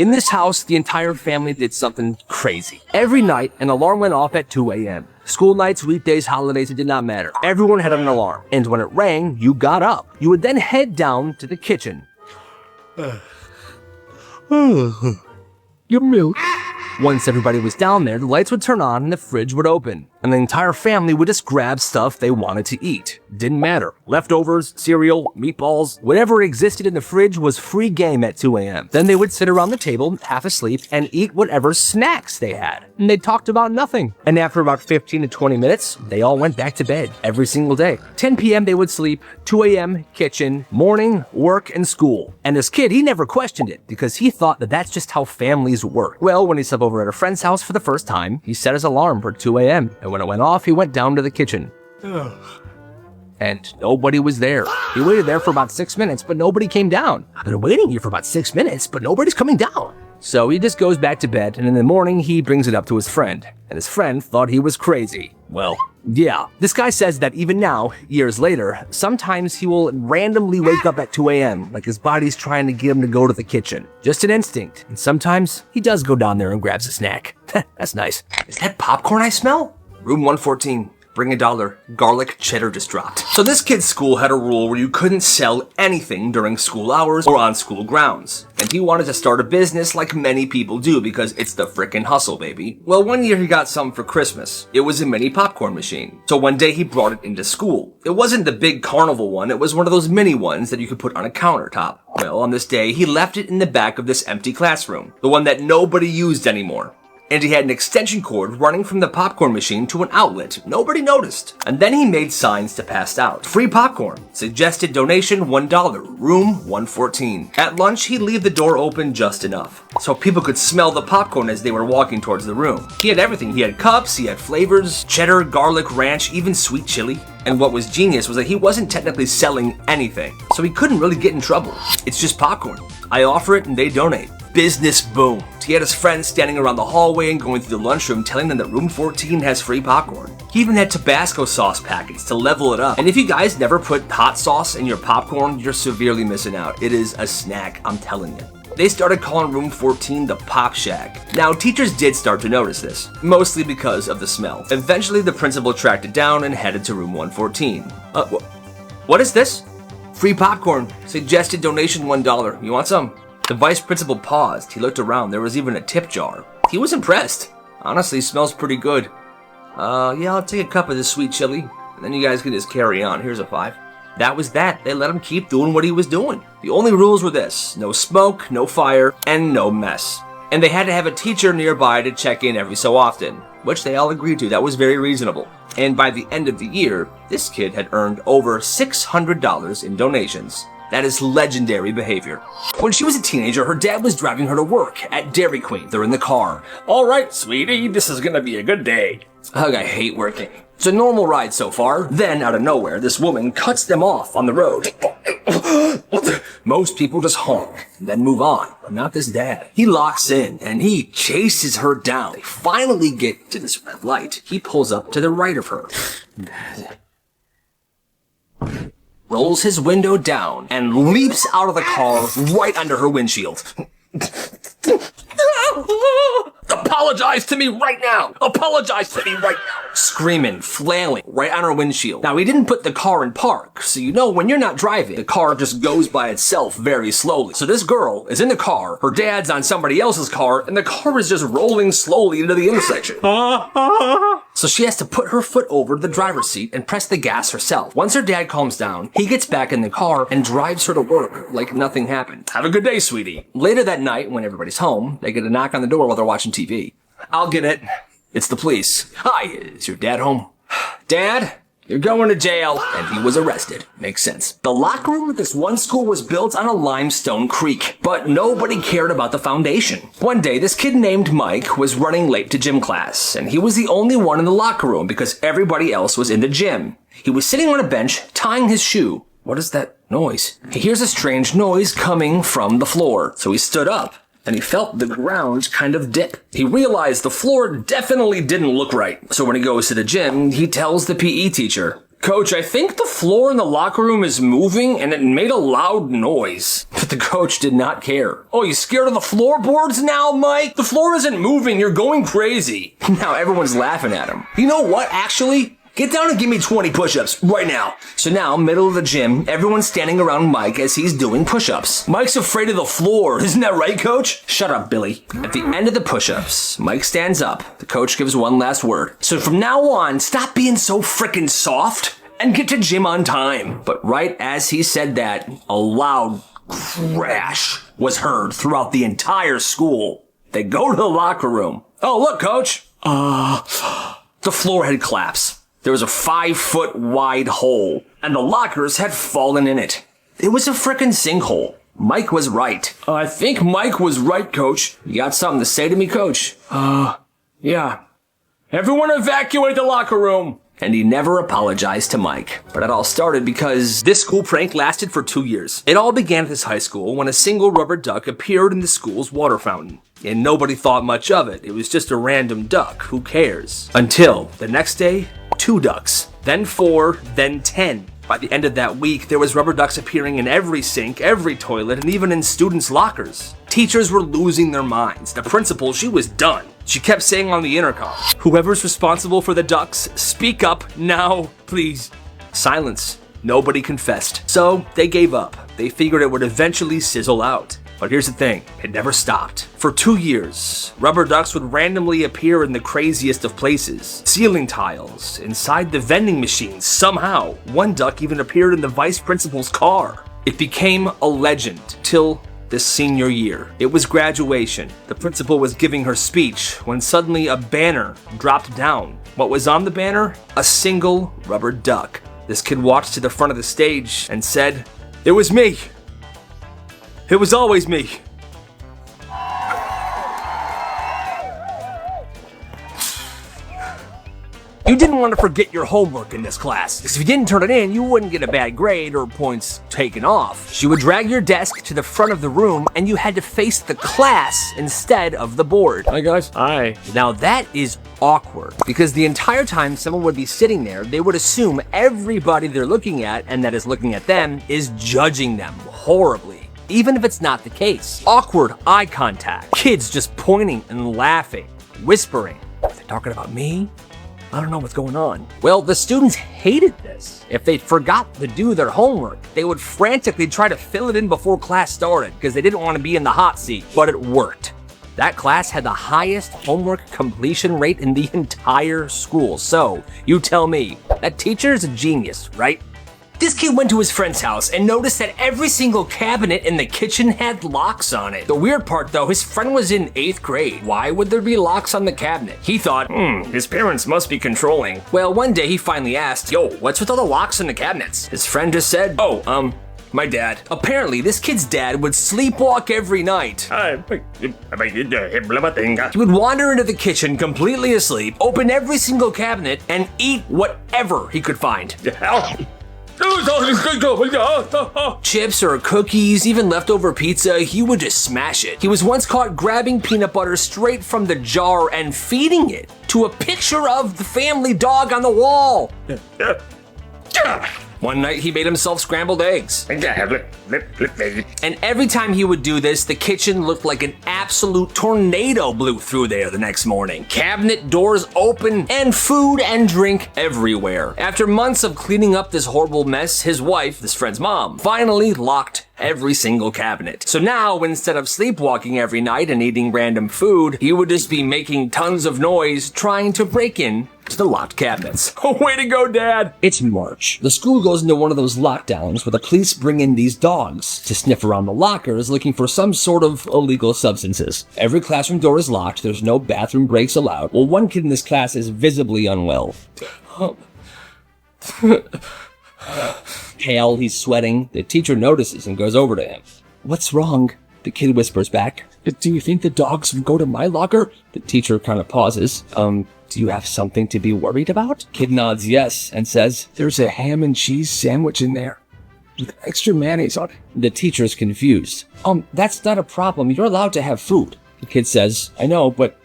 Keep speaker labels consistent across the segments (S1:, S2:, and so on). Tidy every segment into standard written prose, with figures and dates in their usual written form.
S1: In this house, the entire family did something crazy. Every night, an alarm went off at 2 a.m. School nights, weekdays, holidays, it did not matter. Everyone had an alarm. And when it rang, you got up. You would then head down to the kitchen. Your milk. Once everybody was down there, the lights would turn on and the fridge would open. And the entire family would just grab stuff they wanted to eat. Didn't matter. Leftovers, cereal, meatballs, whatever existed in the fridge was free game at 2 a.m. Then they would sit around the table, half asleep, and eat whatever snacks they had. And they talked about nothing. And after about 15 to 20 minutes, they all went back to bed every single day. 10 p.m. they would sleep, 2 a.m. kitchen, morning, work, and school. And this kid, he never questioned it because he thought that that's just how families work. Well, when he slept over at a friend's house for the first time, he set his alarm for 2 a.m. And when it went off, he went down to the kitchen. And nobody was there. He waited there for about 6 minutes, but nobody came down. I've been waiting here for about 6 minutes, but nobody's coming down. So he just goes back to bed, and in the morning, he brings it up to his friend. And his friend thought he was crazy. Well, yeah. This guy says that even now, years later, sometimes he will randomly wake up at 2 a.m., like his body's trying to get him to go to the kitchen. Just an instinct. And sometimes he does go down there and grabs a snack. That's nice. Is that popcorn I smell? Room 114. Bring $1. Garlic cheddar just dropped. So this kid's school had a rule where you couldn't sell anything during school hours or on school grounds. And he wanted to start a business like many people do because it's the frickin' hustle, baby. Well, one year he got some for Christmas. It was a mini popcorn machine. So one day he brought it into school. It wasn't the big carnival one, it was one of those mini ones that you could put on a countertop. Well, on this day, he left it in the back of this empty classroom, the one that nobody used anymore. And he had an extension cord running from the popcorn machine to an outlet. Nobody noticed. And then he made signs to pass out. Free popcorn. Suggested donation $1. Room 114. At lunch, he'd leave the door open just enough, so people could smell the popcorn as they were walking towards the room. He had everything. He had cups, he had flavors, cheddar, garlic, ranch, even sweet chili. And what was genius was that he wasn't technically selling anything, so he couldn't really get in trouble. It's just popcorn. I offer it and they donate. Business boomed. He had his friends standing around the hallway and going through the lunchroom telling them that room 14 has free popcorn. He even had Tabasco sauce packets to level it up. And if you guys never put hot sauce in your popcorn, you're severely missing out. It is a snack, I'm telling you. They started calling room 14 the Pop Shack. Now, teachers did start to notice this, mostly because of the smell. Eventually, the principal tracked it down and headed to room 114. What is this? Free popcorn. Suggested donation $1. You want some? The vice principal paused. He looked around. There was even a tip jar. He was impressed. Honestly, smells pretty good. Yeah, I'll take a cup of this sweet chili, and then you guys can just carry on. Here's a $5. That was that. They let him keep doing what he was doing. The only rules were this: no smoke, no fire, and no mess. And they had to have a teacher nearby to check in every so often, which they all agreed to. That was very reasonable. And by the end of the year, this kid had earned over $600 in donations. That is legendary behavior. When she was a teenager, her dad was driving her to work at Dairy Queen. They're in the car. All right, sweetie, this is gonna be a good day. Ugh, I hate working. It's a normal ride so far. Then, out of nowhere, this woman cuts them off on the road. Most people just honk and then move on, but not this dad. He locks in and he chases her down. They finally get to this red light. He pulls up to the right of her, rolls his window down, and leaps out of the car right under her windshield. Apologize to me right now! Apologize to me right now! Screaming, flailing, right on her windshield. Now, he didn't put the car in park, so you know when you're not driving, the car just goes by itself very slowly. So this girl is in the car, her dad's on somebody else's car, and the car is just rolling slowly into the intersection. So she has to put her foot over the driver's seat and press the gas herself. Once her dad calms down, he gets back in the car and drives her to work like nothing happened. Have a good day, sweetie. Later that night, when everybody's home, they get a knock on the door while they're watching TV. I'll get it. It's the police. Hi, is your dad home? Dad, you're going to jail. And he was arrested. Makes sense. The locker room at this one school was built on a limestone creek, but nobody cared about the foundation. One day, this kid named Mike was running late to gym class, and he was the only one in the locker room because everybody else was in the gym. He was sitting on a bench, tying his shoe. What is that noise? He hears a strange noise coming from the floor, so he stood up. And he felt the ground kind of dip. He realized the floor definitely didn't look right. So when he goes to the gym, he tells the PE teacher, Coach, I think the floor in the locker room is moving and it made a loud noise. But the coach did not care. Oh, you scared of the floorboards now, Mike? The floor isn't moving, you're going crazy. Now everyone's laughing at him. You know what, actually? Get down and give me 20 push-ups right now. So now, middle of the gym, everyone's standing around Mike as he's doing push-ups. Mike's afraid of the floor, isn't that right, coach? Shut up, Billy. At the end of the push-ups, Mike stands up. The coach gives one last word. So from now on, stop being so frickin' soft and get to gym on time. But right as he said that, a loud crash was heard throughout the entire school. They go to the locker room. Oh, look, coach. The floor had collapsed. There was a 5-foot wide hole, and the lockers had fallen in it. It was a frickin' sinkhole. Mike was right. I think Mike was right, coach. You got something to say to me, coach? Yeah. Everyone evacuate the locker room. And he never apologized to Mike. But it all started because this school prank lasted for 2 years. It all began at this high school when a single rubber duck appeared in the school's water fountain. And nobody thought much of it. It was just a random duck. Who cares? Until the next day, 2 ducks, then 4, then 10. By the end of that week, there was rubber ducks appearing in every sink, every toilet, and even in students' lockers. Teachers were losing their minds. The principal, she was done. She kept saying on the intercom, "Whoever's responsible for the ducks, speak up now, please." Silence. Nobody confessed. So they gave up. They figured it would eventually sizzle out. But here's the thing, it never stopped. For 2 years, rubber ducks would randomly appear in the craziest of places. Ceiling tiles, inside the vending machines, somehow. One duck even appeared in the vice principal's car. It became a legend till this senior year. It was graduation. The principal was giving her speech when suddenly a banner dropped down. What was on the banner? A single rubber duck. This kid walked to the front of the stage and said, "It was me. It was always me." You didn't want to forget your homework in this class, because if you didn't turn it in, you wouldn't get a bad grade or points taken off. She would drag your desk to the front of the room, and you had to face the class instead of the board. Hi, guys. Hi. Now that is awkward, because the entire time someone would be sitting there, they would assume everybody they're looking at, and that is looking at them, is judging them horribly. Even if it's not the case. Awkward eye contact. Kids just pointing and laughing, whispering. Are they talking about me? I don't know what's going on. Well, the students hated this. If they forgot to do their homework, they would frantically try to fill it in before class started because they didn't want to be in the hot seat, but it worked. That class had the highest homework completion rate in the entire school. So, you tell me, that teacher is a genius, right? This kid went to his friend's house and noticed that every single cabinet in the kitchen had locks on it. The weird part though, his friend was in 8th grade. Why would there be locks on the cabinet? He thought, his parents must be controlling. Well, one day he finally asked, "Yo, what's with all the locks in the cabinets?" His friend just said, my dad. Apparently, this kid's dad would sleepwalk every night. He would wander into the kitchen completely asleep, open every single cabinet, and eat whatever he could find. Chips or cookies, even leftover pizza, he would just smash it. He was once caught grabbing peanut butter straight from the jar and feeding it to a picture of the family dog on the wall. One night he made himself scrambled eggs. And every time he would do this, the kitchen looked like an absolute tornado blew through there the next morning. Cabinet doors open and food and drink everywhere. After months of cleaning up this horrible mess, his wife, this friend's mom, finally locked every single cabinet. So now, instead of sleepwalking every night and eating random food, he would just be making tons of noise trying to break in to the locked cabinets. Oh, way to go, Dad! It's March. The school goes into one of those lockdowns where the police bring in these dogs to sniff around the lockers looking for some sort of illegal substances. Every classroom door is locked. There's no bathroom breaks allowed. Well, one kid in this class is visibly unwell. Pale, he's sweating. The teacher notices and goes over to him. "What's wrong?" The kid whispers back. "Do you think the dogs would go to my locker?" The teacher kind of pauses. Do you have something to be worried about?" Kid nods yes and says, "There's a ham and cheese sandwich in there with extra mayonnaise on it." The teacher's confused. That's not a problem. You're allowed to have food." The kid says, "I know, but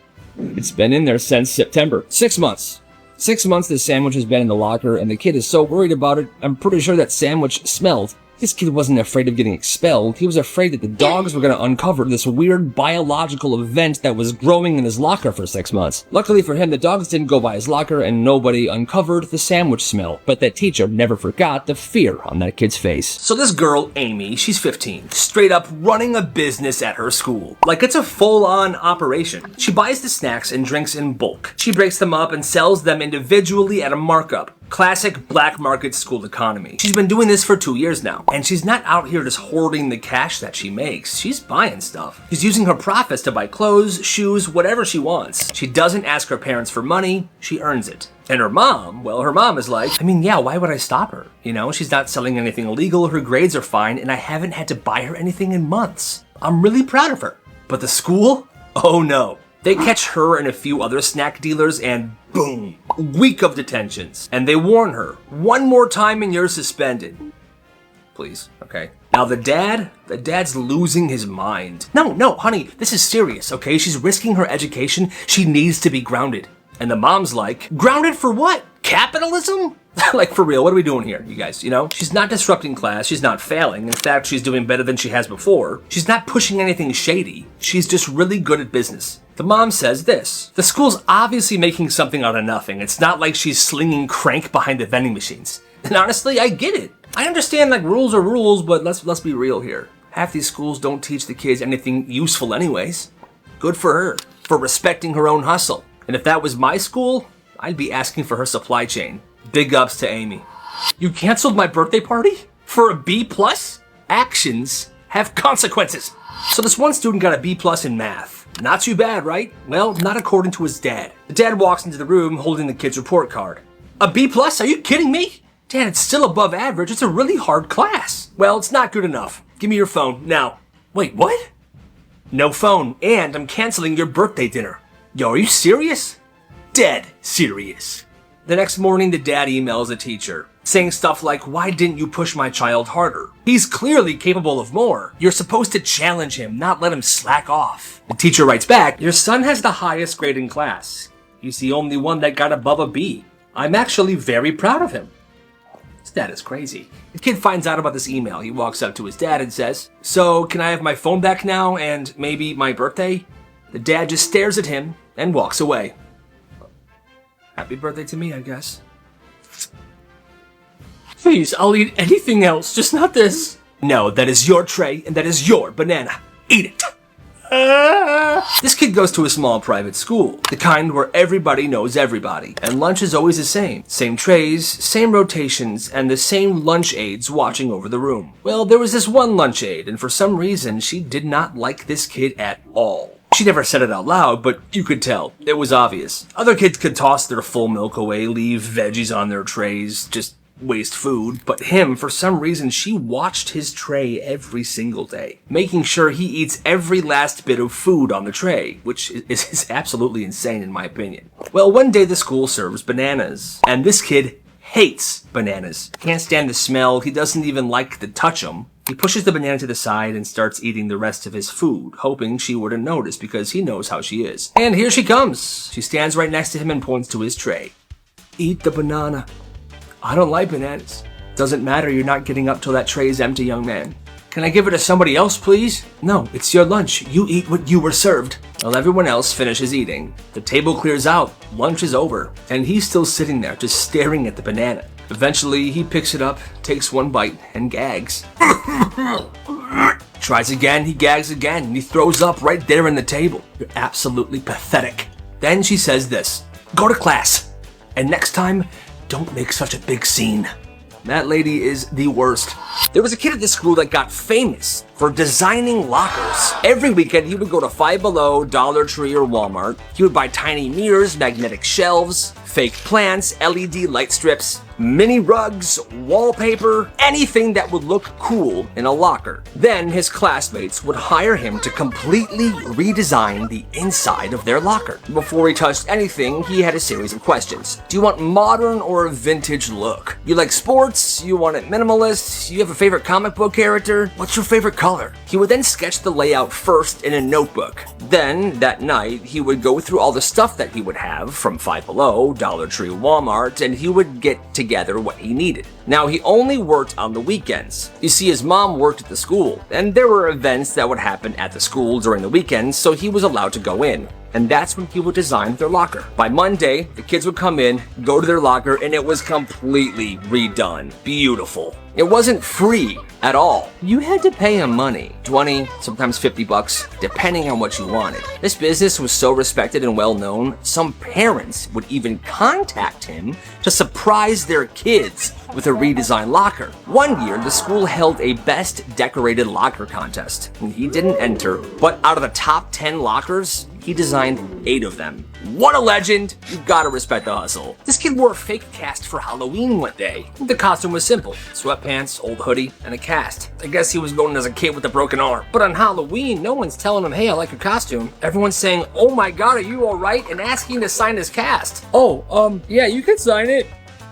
S1: it's been in there since September. 6 months. 6 months this sandwich has been in the locker, and the kid is so worried about it, I'm pretty sure that sandwich smelled. This kid wasn't afraid of getting expelled. He was afraid that the dogs were going to uncover this weird biological event that was growing in his locker for 6 months. Luckily for him, the dogs didn't go by his locker and nobody uncovered the sandwich smell. But that teacher never forgot the fear on that kid's face. So this girl, Amy, she's 15, straight up running a business at her school. Like it's a full-on operation. She buys the snacks and drinks in bulk. She breaks them up and sells them individually at a markup. Classic black market school economy. She's been doing this for 2 years now, and she's not out here just hoarding the cash that she makes. She's buying stuff. She's using her profits to buy clothes, shoes, whatever she wants. She doesn't ask her parents for money, she earns it. And her mom, well, her mom is like, yeah, why would I stop her? You know, she's not selling anything illegal, her grades are fine, and I haven't had to buy her anything in months. I'm really proud of her. But the school? Oh no. They catch her and a few other snack dealers and boom, week of detentions. And they warn her, one more time and you're suspended. Please, okay. Now the dad's losing his mind. No, honey, this is serious, okay? She's risking her education. She needs to be grounded. And the mom's like, grounded for what? Capitalism? Like, for real, what are we doing here, you guys, you know? She's not disrupting class, she's not failing. In fact, she's doing better than she has before. She's not pushing anything shady. She's just really good at business. The mom says this, the school's obviously making something out of nothing. It's not like she's slinging crank behind the vending machines. And honestly, I get it. I understand, like, rules are rules, but let's be real here. Half these schools don't teach the kids anything useful anyways. Good for her, for respecting her own hustle. And if that was my school, I'd be asking for her supply chain. Big ups to Amy. You canceled my birthday party? For a B+? Actions have consequences. So this one student got a B+ in math. Not too bad, right? Well, not according to his dad. The dad walks into the room holding the kid's report card. A B+? Are you kidding me? Dad, it's still above average. It's a really hard class. Well, it's not good enough. Give me your phone, now. Wait, what? No phone, and I'm canceling your birthday dinner. Yo, are you serious? Dead serious. The next morning, the dad emails the teacher, saying stuff like, why didn't you push my child harder? He's clearly capable of more. You're supposed to challenge him, not let him slack off. The teacher writes back, your son has the highest grade in class. He's the only one that got above a B. I'm actually very proud of him. His dad is crazy. The kid finds out about this email. He walks up to his dad and says, so can I have my phone back now and maybe my birthday? The dad just stares at him and walks away. Happy birthday to me, I guess. Please, I'll eat anything else, just not this. No, that is your tray, and that is your banana. Eat it. This kid goes to a small private school, the kind where everybody knows everybody, and lunch is always the same. Same trays, same rotations, and the same lunch aides watching over the room. Well, there was this one lunch aide, and for some reason, she did not like this kid at all. She never said it out loud, but you could tell. It was obvious. Other kids could toss their full milk away, leave veggies on their trays, just waste food. But him, for some reason, she watched his tray every single day, making sure he eats every last bit of food on the tray, which is absolutely insane in my opinion. Well, one day the school serves bananas, and this kid hates bananas. Can't stand the smell, he doesn't even like to touch them. He pushes the banana to the side and starts eating the rest of his food, hoping she wouldn't notice because he knows how she is. And here she comes. She stands right next to him and points to his tray. Eat the banana. I don't like bananas. Doesn't matter, you're not getting up till that tray is empty, young man. Can I give it to somebody else, please? No, it's your lunch. You eat what you were served. While everyone else finishes eating, the table clears out, lunch is over, and he's still sitting there just staring at the banana. Eventually, he picks it up, takes one bite, and gags. Tries again, he gags again, and he throws up right there in the table. You're absolutely pathetic. Then she says this, go to class, and next time, don't make such a big scene. That lady is the worst. There was a kid at this school that got famous for designing lockers. Every weekend, he would go to Five Below, Dollar Tree, or Walmart. He would buy tiny mirrors, magnetic shelves, fake plants, LED light strips, mini rugs, wallpaper, anything that would look cool in a locker. Then his classmates would hire him to completely redesign the inside of their locker. Before he touched anything, he had a series of questions. Do you want modern or a vintage look? You like sports? You want it minimalist? You have a favorite comic book character? What's your favorite color? color. He would then sketch the layout first in a notebook. Then, that night, he would go through all the stuff that he would have from Five Below, Dollar Tree, Walmart, and he would get together what he needed. Now, he only worked on the weekends. You see, his mom worked at the school, and there were events that would happen at the school during the weekends, so he was allowed to go in. And that's when he would design their locker. By Monday, the kids would come in, go to their locker, and it was completely redone. Beautiful. It wasn't free at all. You had to pay him money, 20, sometimes 50 bucks, depending on what you wanted. This business was so respected and well known, some parents would even contact him to surprise their kids with a redesigned locker. One year, the school held a best decorated locker contest, and he didn't enter, but out of the top 10 lockers, he designed 8 of them. What a legend! You gotta respect the hustle. This kid wore a fake cast for Halloween one day. The costume was simple: sweatpants, old hoodie, and a cast. I guess he was going as a kid with a broken arm. But on Halloween, no one's telling him, hey, I like your costume. Everyone's saying, oh my god, are you alright? And asking to sign his cast. Oh, yeah, you can sign it.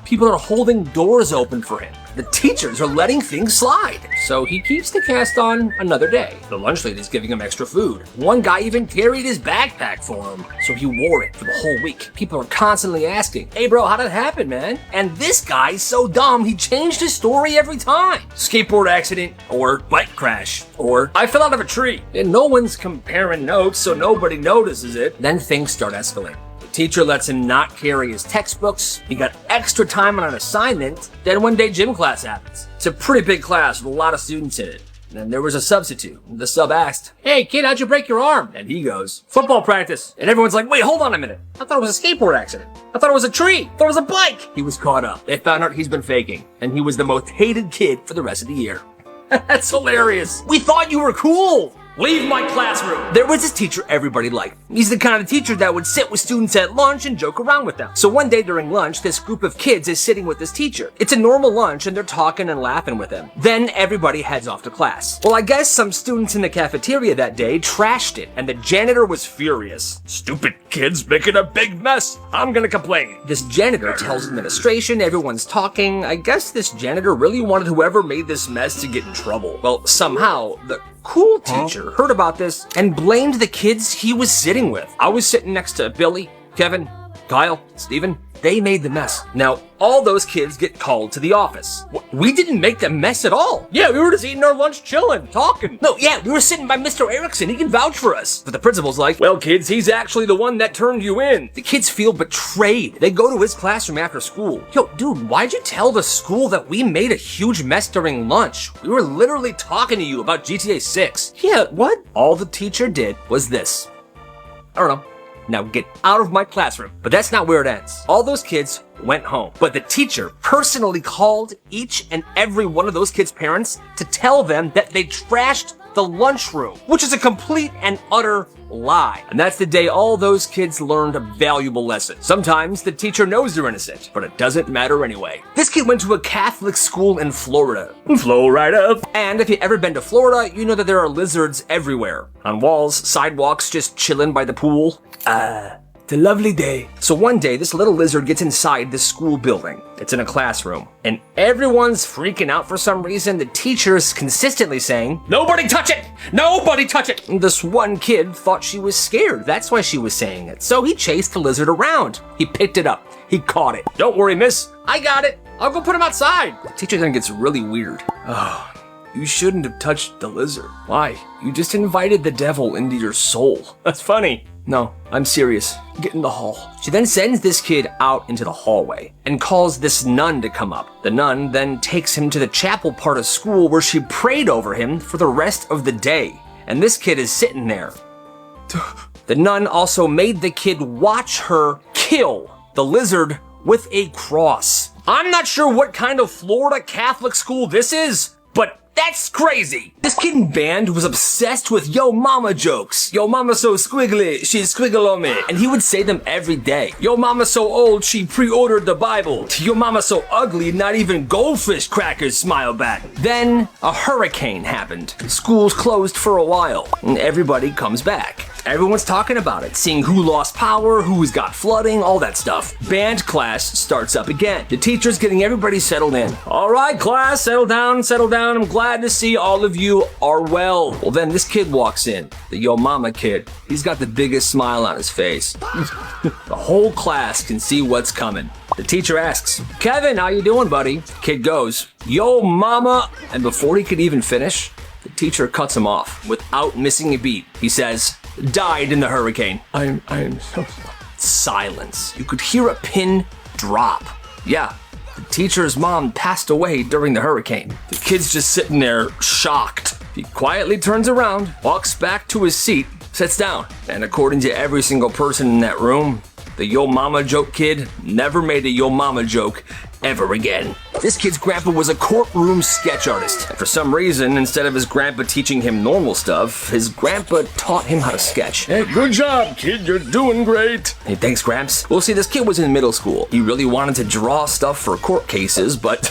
S1: People are holding doors open for him. The teachers are letting things slide. So he keeps the cast on another day. The lunch lady's giving him extra food. One guy even carried his backpack for him. So he wore it for the whole week. People are constantly asking, hey bro, how'd it happen, man? And this guy's so dumb, he changed his story every time. Skateboard accident, or bike crash, or I fell out of a tree. And no one's comparing notes, so nobody notices it. Then things start escalating. Teacher lets him not carry his textbooks. He got extra time on an assignment. Then one day gym class happens. It's a pretty big class with a lot of students in it. And there was a substitute. The sub asked, hey kid, how'd you break your arm? And he goes, football practice. And everyone's like, wait, hold on a minute. I thought it was a skateboard accident. I thought it was a tree. I thought it was a bike. He was caught up. They found out he's been faking. And he was the most hated kid for the rest of the year. That's hilarious. We thought you were cool. Leave my classroom! There was this teacher everybody liked. He's the kind of teacher that would sit with students at lunch and joke around with them. So one day during lunch, this group of kids is sitting with this teacher. It's a normal lunch and they're talking and laughing with him. Then everybody heads off to class. Well, I guess some students in the cafeteria that day trashed it, and the janitor was furious. Stupid kids making a big mess. I'm gonna complain. This janitor tells administration, everyone's talking. I guess this janitor really wanted whoever made this mess to get in trouble. Well, somehow, the cool teacher heard about this and blamed the kids he was sitting with. I was sitting next to Billy, Kevin, Kyle, Steven. They made the mess. Now, all those kids get called to the office. We didn't make the mess at all. Yeah, we were just eating our lunch, chilling, talking. No, yeah, we were sitting by Mr. Erickson. He can vouch for us. But the principal's like, well, kids, he's actually the one that turned you in. The kids feel betrayed. They go to his classroom after school. Yo, dude, why'd you tell the school that we made a huge mess during lunch? We were literally talking to you about GTA 6. Yeah, what? All the teacher did was this. I don't know. Now get out of my classroom. But that's not where it ends. All those kids went home. But the teacher personally called each and every one of those kids' parents to tell them that they trashed the lunchroom, which is a complete and utter lie. And that's the day all those kids learned a valuable lesson. Sometimes the teacher knows they're innocent, but it doesn't matter anyway. This kid went to a Catholic school in Florida. Florida. And if you've ever been to Florida, you know that there are lizards everywhere. On walls, sidewalks, just chilling by the pool. It's a lovely day. So one day, this little lizard gets inside this school building. It's in a classroom. And everyone's freaking out for some reason. The teacher's consistently saying, nobody touch it! Nobody touch it! And this one kid thought she was scared. That's why she was saying it. So he chased the lizard around. He picked it up. He caught it. Don't worry, miss. I got it. I'll go put him outside. The teacher then gets really weird. Oh, you shouldn't have touched the lizard. Why? You just invited the devil into your soul. That's funny. No, I'm serious. Get in the hall. She then sends this kid out into the hallway and calls this nun to come up. The nun then takes him to the chapel part of school where she prayed over him for the rest of the day. And this kid is sitting there. The nun also made the kid watch her kill the lizard with a cross. I'm not sure what kind of Florida Catholic school this is, but that's crazy. This kid in band was obsessed with yo mama jokes. Yo mama so squiggly, she squiggle on me. And he would say them every day. Yo mama so old, she pre-ordered the Bible. Yo mama so ugly, not even goldfish crackers smile back. Then a hurricane happened. Schools closed for a while, and everybody comes back. Everyone's talking about it, seeing who lost power, who's got flooding, all that stuff. Band class starts up again. The teacher's getting everybody settled in. All right, class, settle down, settle down. I'm glad to see all of you are well. Well, then this kid walks in, the Yo Mama kid. He's got the biggest smile on his face. The whole class can see what's coming. The teacher asks, Kevin, how you doing, buddy? Kid goes, Yo Mama. And before he could even finish, the teacher cuts him off without missing a beat. He says, died in the hurricane. I am so sorry. Silence. You could hear a pin drop. Yeah, the teacher's mom passed away during the hurricane. The kid's just sitting there, shocked. He quietly turns around, walks back to his seat, sits down. And according to every single person in that room, the Yo Mama joke kid never made a Yo Mama joke ever again. This kid's grandpa was a courtroom sketch artist. And for some reason, instead of his grandpa teaching him normal stuff, his grandpa taught him how to sketch. Hey, good job, kid. You're doing great. Hey, thanks, Gramps. Well, see, this kid was in middle school. He really wanted to draw stuff for court cases, but,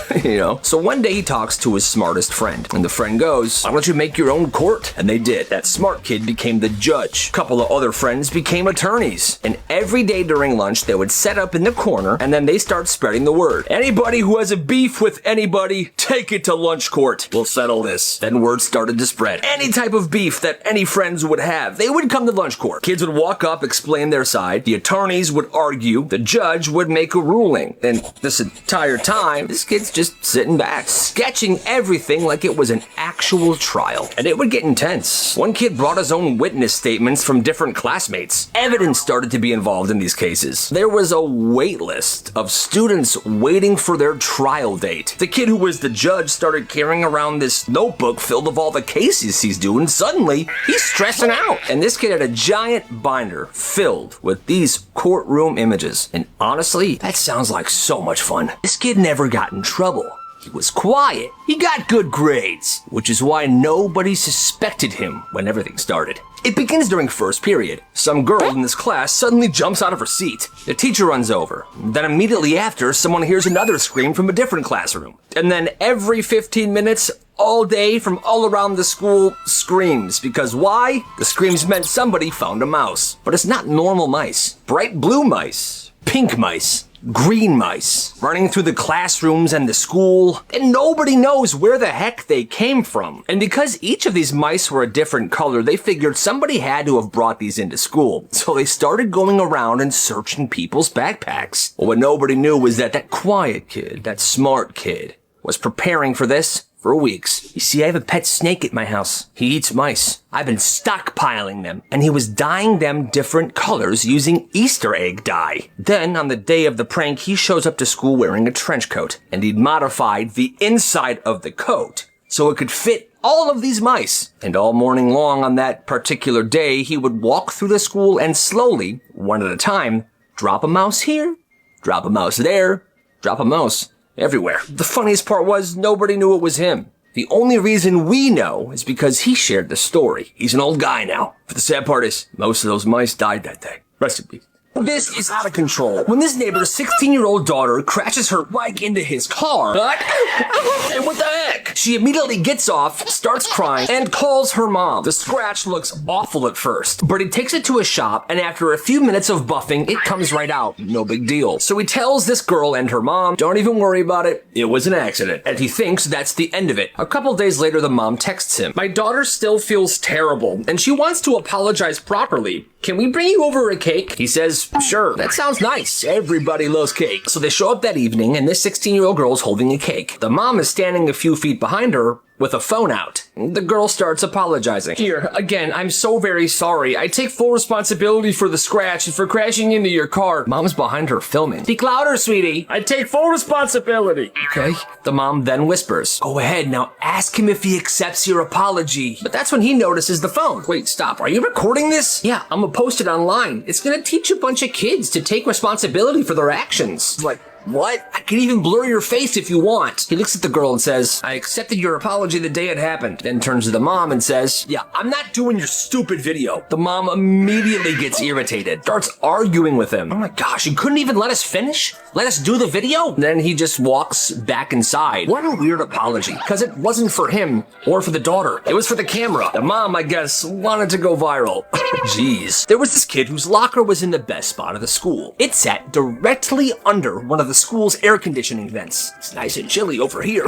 S1: So one day he talks to his smartest friend. And the friend goes, why don't you make your own court? And they did. That smart kid became the judge. A couple of other friends became attorneys. And every day during lunch, they would set up in the corner, and then they start spreading the word. Anybody who has a beef with anybody, take it to lunch court. We'll settle this. Then word started to spread. Any type of beef that any friends would have, they would come to lunch court. Kids would walk up, explain their side. The attorneys would argue. The judge would make a ruling. And this entire time, this kid's just sitting back, sketching everything like it was an actual trial. And it would get intense. One kid brought his own witness statements from different classmates. Evidence started to be involved in these cases. There was a wait list of students waiting for their trial date. The kid who was the judge started carrying around this notebook filled with all the cases he's doing. Suddenly, he's stressing out. And this kid had a giant binder filled with these courtroom images. And honestly, that sounds like so much fun. This kid never got in trouble. He was quiet. He got good grades, which is why nobody suspected him when everything started. It begins during first period. Some girl in this class suddenly jumps out of her seat. The teacher runs over. Then immediately after, someone hears another scream from a different classroom. And then every 15 minutes, all day, from all around the school, screams. Because why? The screams meant somebody found a mouse. But it's not normal mice. Bright blue mice. Pink mice. Green mice running through the classrooms and the school, and nobody knows where the heck they came from. And because each of these mice were a different color, they figured somebody had to have brought these into school. So they started going around and searching people's backpacks. Well, what nobody knew was that that quiet kid, that smart kid, was preparing for this for weeks. You see, I have a pet snake at my house. He eats mice. I've been stockpiling them, and he was dyeing them different colors using Easter egg dye. Then, on the day of the prank, he shows up to school wearing a trench coat, and he'd modified the inside of the coat so it could fit all of these mice. And all morning long on that particular day, he would walk through the school and slowly, one at a time, drop a mouse here, drop a mouse there, drop a mouse everywhere. The funniest part was nobody knew it was him. The only reason we know is because he shared the story. He's an old guy now. But the sad part is, most of those mice died that day. Rest in peace. This is out of control. When this neighbor's 16-year-old daughter crashes her bike into his car, and what the heck? She immediately gets off, starts crying, and calls her mom. The scratch looks awful at first, but he takes it to a shop, and after a few minutes of buffing, it comes right out. No big deal. So he tells this girl and her mom, don't even worry about it. It was an accident. And he thinks that's the end of it. A couple days later, the mom texts him, my daughter still feels terrible, and she wants to apologize properly. Can we bring you over a cake? He says, sure. That sounds nice. Everybody loves cake. So they show up that evening, and this 16-year-old girl is holding a cake. The mom is standing a few feet behind her with a phone out. The girl starts apologizing. Here, again, I'm so very sorry. I take full responsibility for the scratch and for crashing into your car. Mom's behind her filming. Speak louder, sweetie. I take full responsibility. Okay. The mom then whispers, go ahead, now ask him if he accepts your apology. But that's when he notices the phone. Wait, stop. Are you recording this? Yeah, I'm gonna post it online. It's gonna teach a bunch of kids to take responsibility for their actions. Like, What? I can even blur your face if you want. He looks at the girl and says, I accepted your apology the day it happened. Then turns to the mom and says, yeah, I'm not doing your stupid video. The mom immediately gets irritated, starts arguing with him. Oh my gosh, you couldn't even let us finish? Let us do the video? Then he just walks back inside. What a weird apology, because it wasn't for him or for the daughter. It was for the camera. The mom, I guess, wanted to go viral. Jeez. There was this kid whose locker was in the best spot of the school. It sat directly under one of the school's air conditioning vents. It's nice and chilly over here.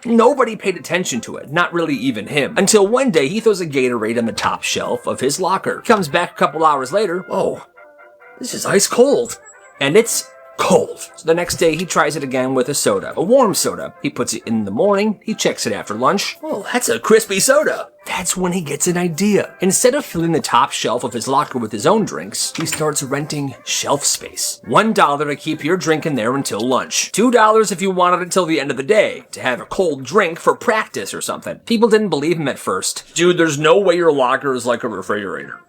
S1: Nobody paid attention to it, not really even him, until one day he throws a Gatorade on the top shelf of his locker. Comes back a couple hours later. Whoa, this is ice cold. And it's cold. So the next day he tries it again with a soda, a warm soda. He puts it in the morning, he checks it after lunch. Oh, that's a crispy soda. That's when he gets an idea. Instead of filling the top shelf of his locker with his own drinks, he starts renting shelf space. $1 to keep your drink in there until lunch. $2 if you wanted it till the end of the day, to have a cold drink for practice or something. People didn't believe him at first. Dude, there's no way your locker is like a refrigerator.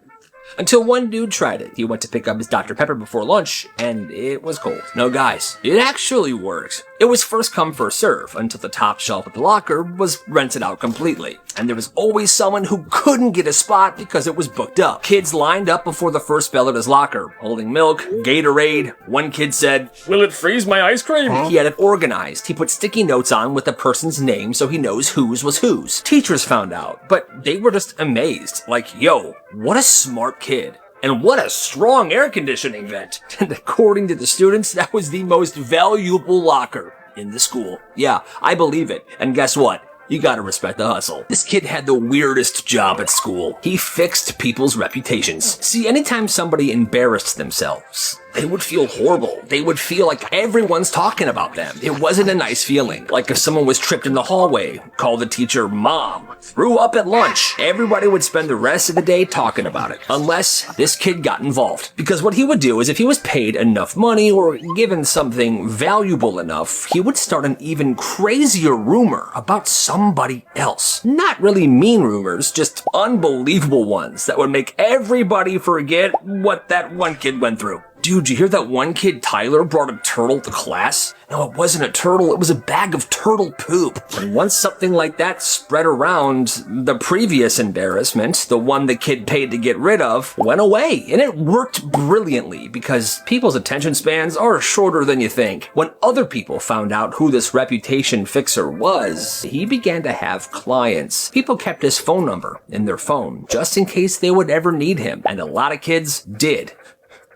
S1: Until one dude tried it. He went to pick up his Dr. Pepper before lunch, and it was cold. No, guys, it actually worked. It was first come, first serve, until the top shelf of the locker was rented out completely. And there was always someone who couldn't get a spot because it was booked up. Kids lined up before the first bell at his locker, holding milk, Gatorade. One kid said, "Will it freeze my ice cream?" He had it organized. He put sticky notes on with the person's name so he knows whose was whose. Teachers found out, but they were just amazed. Like, yo, what a smart kid. And what a strong air conditioning vent. And according to the students, that was the most valuable locker in the school. Yeah, I believe it. And guess what? You gotta respect the hustle. This kid had the weirdest job at school. He fixed people's reputations. See, anytime somebody embarrassed themselves, they would feel horrible. They would feel like everyone's talking about them. It wasn't a nice feeling. Like if someone was tripped in the hallway, called the teacher mom, threw up at lunch, everybody would spend the rest of the day talking about it. Unless this kid got involved. Because what he would do is if he was paid enough money or given something valuable enough, he would start an even crazier rumor about somebody else. Not really mean rumors, just unbelievable ones that would make everybody forget what that one kid went through. Dude, you hear that one kid, Tyler, brought a turtle to class? No, it wasn't a turtle, it was a bag of turtle poop. And once something like that spread around, the previous embarrassment, the one the kid paid to get rid of, went away. And it worked brilliantly because people's attention spans are shorter than you think. When other people found out who this reputation fixer was, he began to have clients. People kept his phone number in their phone just in case they would ever need him. And a lot of kids did.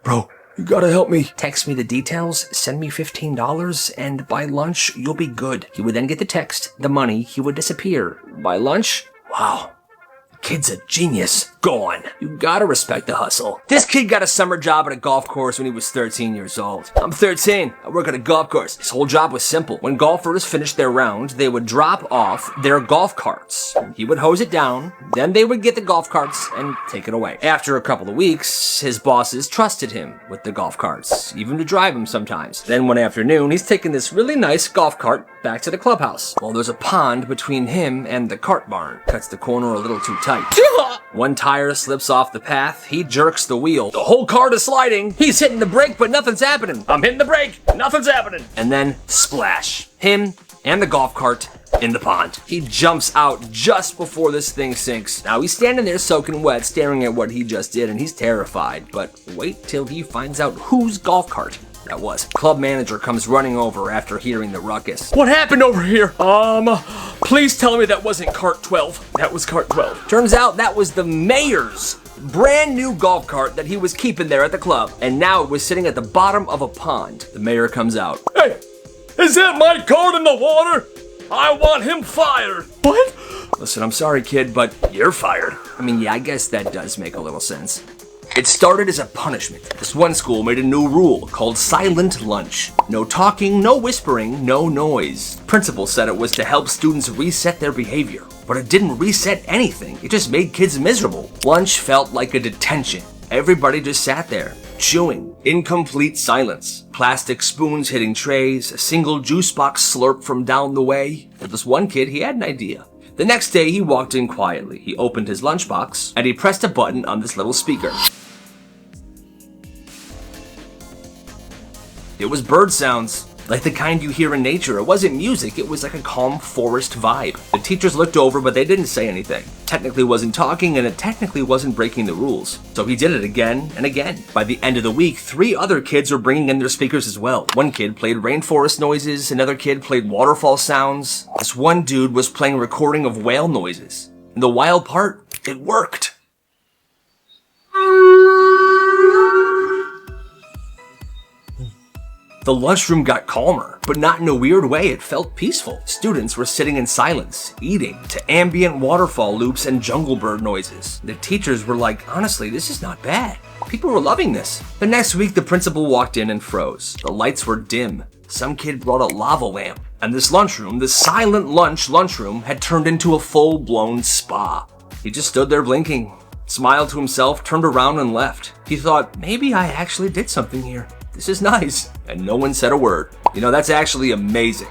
S1: Bro, you gotta help me. Text me the details, send me $15, and by lunch, you'll be good. He would then get the text, the money, he would disappear. By lunch, wow. Kid's a genius. Gone. You gotta respect the hustle. This kid got a summer job at a golf course when he was 13 years old. I'm 13. I work at a golf course. His whole job was simple. When golfers finished their round, they would drop off their golf carts. He would hose it down, then they would get the golf carts and take it away. After a couple of weeks, his bosses trusted him with the golf carts, even to drive him sometimes. Then one afternoon, he's taking this really nice golf cart back to the clubhouse. Well, there's a pond between him and the cart barn. Cuts the corner a little too tight. One tire slips off the path, he jerks the wheel. The whole cart is sliding. He's hitting the brake, but nothing's happening. I'm hitting the brake, nothing's happening. And then, splash. Him and the golf cart in the pond. He jumps out just before this thing sinks. Now he's standing there soaking wet, staring at what he just did, and he's terrified. But wait till he finds out whose golf cart that was. Club manager comes running over after hearing the ruckus. What happened over here? Please tell me that wasn't cart 12. That was cart 12. Turns out that was the mayor's brand new golf cart that he was keeping there at the club. And now it was sitting at the bottom of a pond. The mayor comes out. Hey, is that my cart in the water? I want him fired. What? Listen, I'm sorry, kid, but you're fired. I mean, yeah, I guess that does make a little sense. It started as a punishment. This one school made a new rule called silent lunch. No talking, no whispering, no noise. Principal said it was to help students reset their behavior. But it didn't reset anything. It just made kids miserable. Lunch felt like a detention. Everybody just sat there, chewing, in complete silence. Plastic spoons hitting trays, a single juice box slurp from down the way. For this one kid, he had an idea. The next day, he walked in quietly. He opened his lunchbox, and he pressed a button on this little speaker. It was bird sounds. Like the kind you hear in nature. It wasn't music, it was like a calm forest vibe. The teachers looked over, but they didn't say anything. Technically wasn't talking, and it technically wasn't breaking the rules. So he did it again and again. By the end of the week, 3 other kids were bringing in their speakers as well. One kid played rainforest noises, another kid played waterfall sounds. This one dude was playing a recording of whale noises. And the wild part, it worked. The lunchroom got calmer, but not in a weird way. It felt peaceful. Students were sitting in silence, eating to ambient waterfall loops and jungle bird noises. The teachers were like, honestly, this is not bad. People were loving this. The next week, the principal walked in and froze. The lights were dim. Some kid brought a lava lamp. And this lunchroom, the silent lunchroom, had turned into a full-blown spa. He just stood there blinking, smiled to himself, turned around and left. He thought, maybe I actually did something here. This is nice. And no one said a word. You know, that's actually amazing.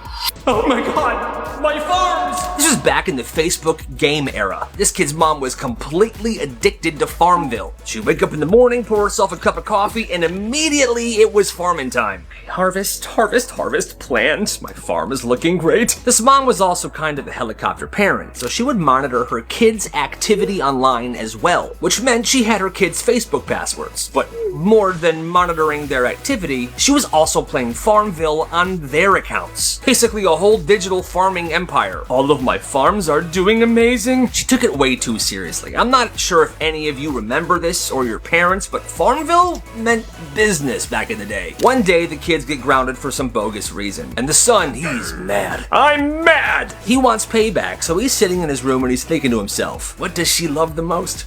S1: Oh my god, my farms! This was back in the Facebook game era. This kid's mom was completely addicted to Farmville. She'd wake up in the morning, pour herself a cup of coffee, and immediately it was farming time. Harvest, harvest, harvest, plant. My farm is looking great. This mom was also kind of a helicopter parent, so she would monitor her kids' activity online as well, which meant she had her kids' Facebook passwords. But more than monitoring their activity, she was also playing Farmville on their accounts. Basically a whole digital farming empire. All of my farms are doing amazing. She took it way too seriously. I'm not sure if any of you remember this or your parents, but Farmville meant business back in the day. One day the kids get grounded for some bogus reason, and the son, he's mad. I'm mad! He wants payback, so he's sitting in his room and he's thinking to himself, what does she love the most?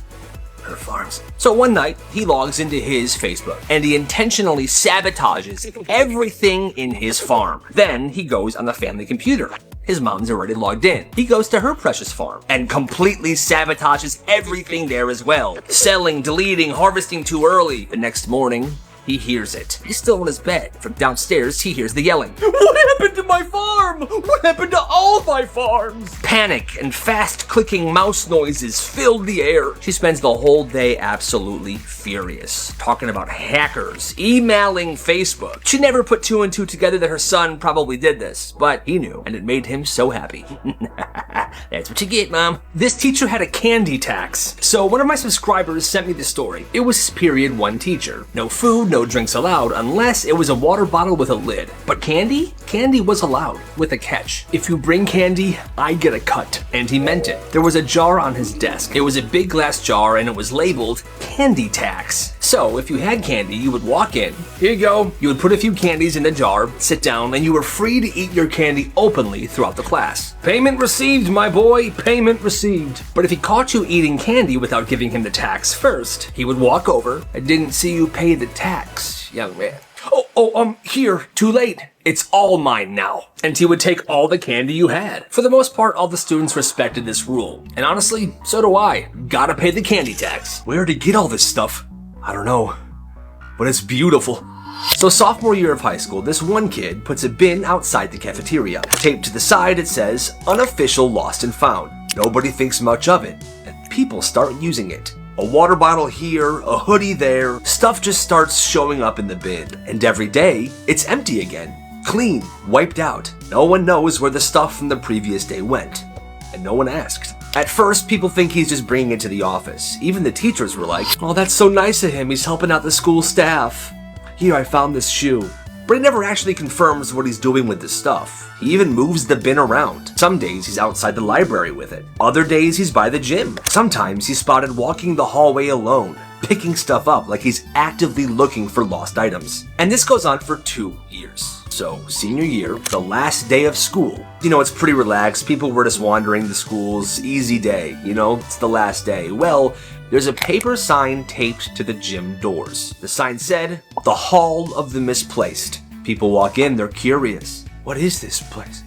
S1: Her farms. So one night, he logs into his Facebook, and he intentionally sabotages everything in his farm. Then he goes on the family computer. His mom's already logged in. He goes to her precious farm and completely sabotages everything there as well. Selling, deleting, harvesting too early. The next morning, he hears it. He's still in his bed. From downstairs, he hears the yelling. What happened to my farm? What happened to all my farms? Panic and fast-clicking mouse noises filled the air. She spends the whole day absolutely furious, talking about hackers, emailing Facebook. She never put 2 and 2 together that her son probably did this, but he knew, and it made him so happy. That's what you get, Mom. This teacher had a candy tax. So one of my subscribers sent me the story. It was his period 1 teacher. No food, no drinks allowed, unless it was a water bottle with a lid. But candy? Candy was allowed, with a catch. If you bring candy, I get a cut. And he meant it. There was a jar on his desk. It was a big glass jar and it was labeled candy tax. So if you had candy, you would walk in. Here you go. You would put a few candies in the jar, sit down, and you were free to eat your candy openly throughout the class. Payment received, my boy. Payment received. But if he caught you eating candy without giving him the tax first, he would walk over. I didn't see you pay the tax, young man. Here, too late. It's all mine now. And he would take all the candy you had. For the most part, all the students respected this rule. And honestly, so do I. Gotta pay the candy tax. Where to get all this stuff? I don't know. But it's beautiful. So sophomore year of high school, this one kid puts a bin outside the cafeteria. Taped to the side, it says, unofficial lost and found. Nobody thinks much of it. And people start using it. A water bottle here, a hoodie there. Stuff just starts showing up in the bin. And every day, it's empty again. Clean, wiped out. No one knows where the stuff from the previous day went. And no one asked. At first, people think he's just bringing it to the office. Even the teachers were like, oh, that's so nice of him. He's helping out the school staff. Here, I found this shoe. But he never actually confirms what he's doing with the stuff. He even moves the bin around. Some days he's outside the library with it. Other days he's by the gym. Sometimes he's spotted walking the hallway alone, picking stuff up like he's actively looking for lost items. And this goes on for 2 years. So, senior year, the last day of school. You know, it's pretty relaxed. People were just wandering the schools. Easy day, you know, it's the last day. Well, there's a paper sign taped to the gym doors. The sign said, the Hall of the Misplaced. People walk in, they're curious. What is this place?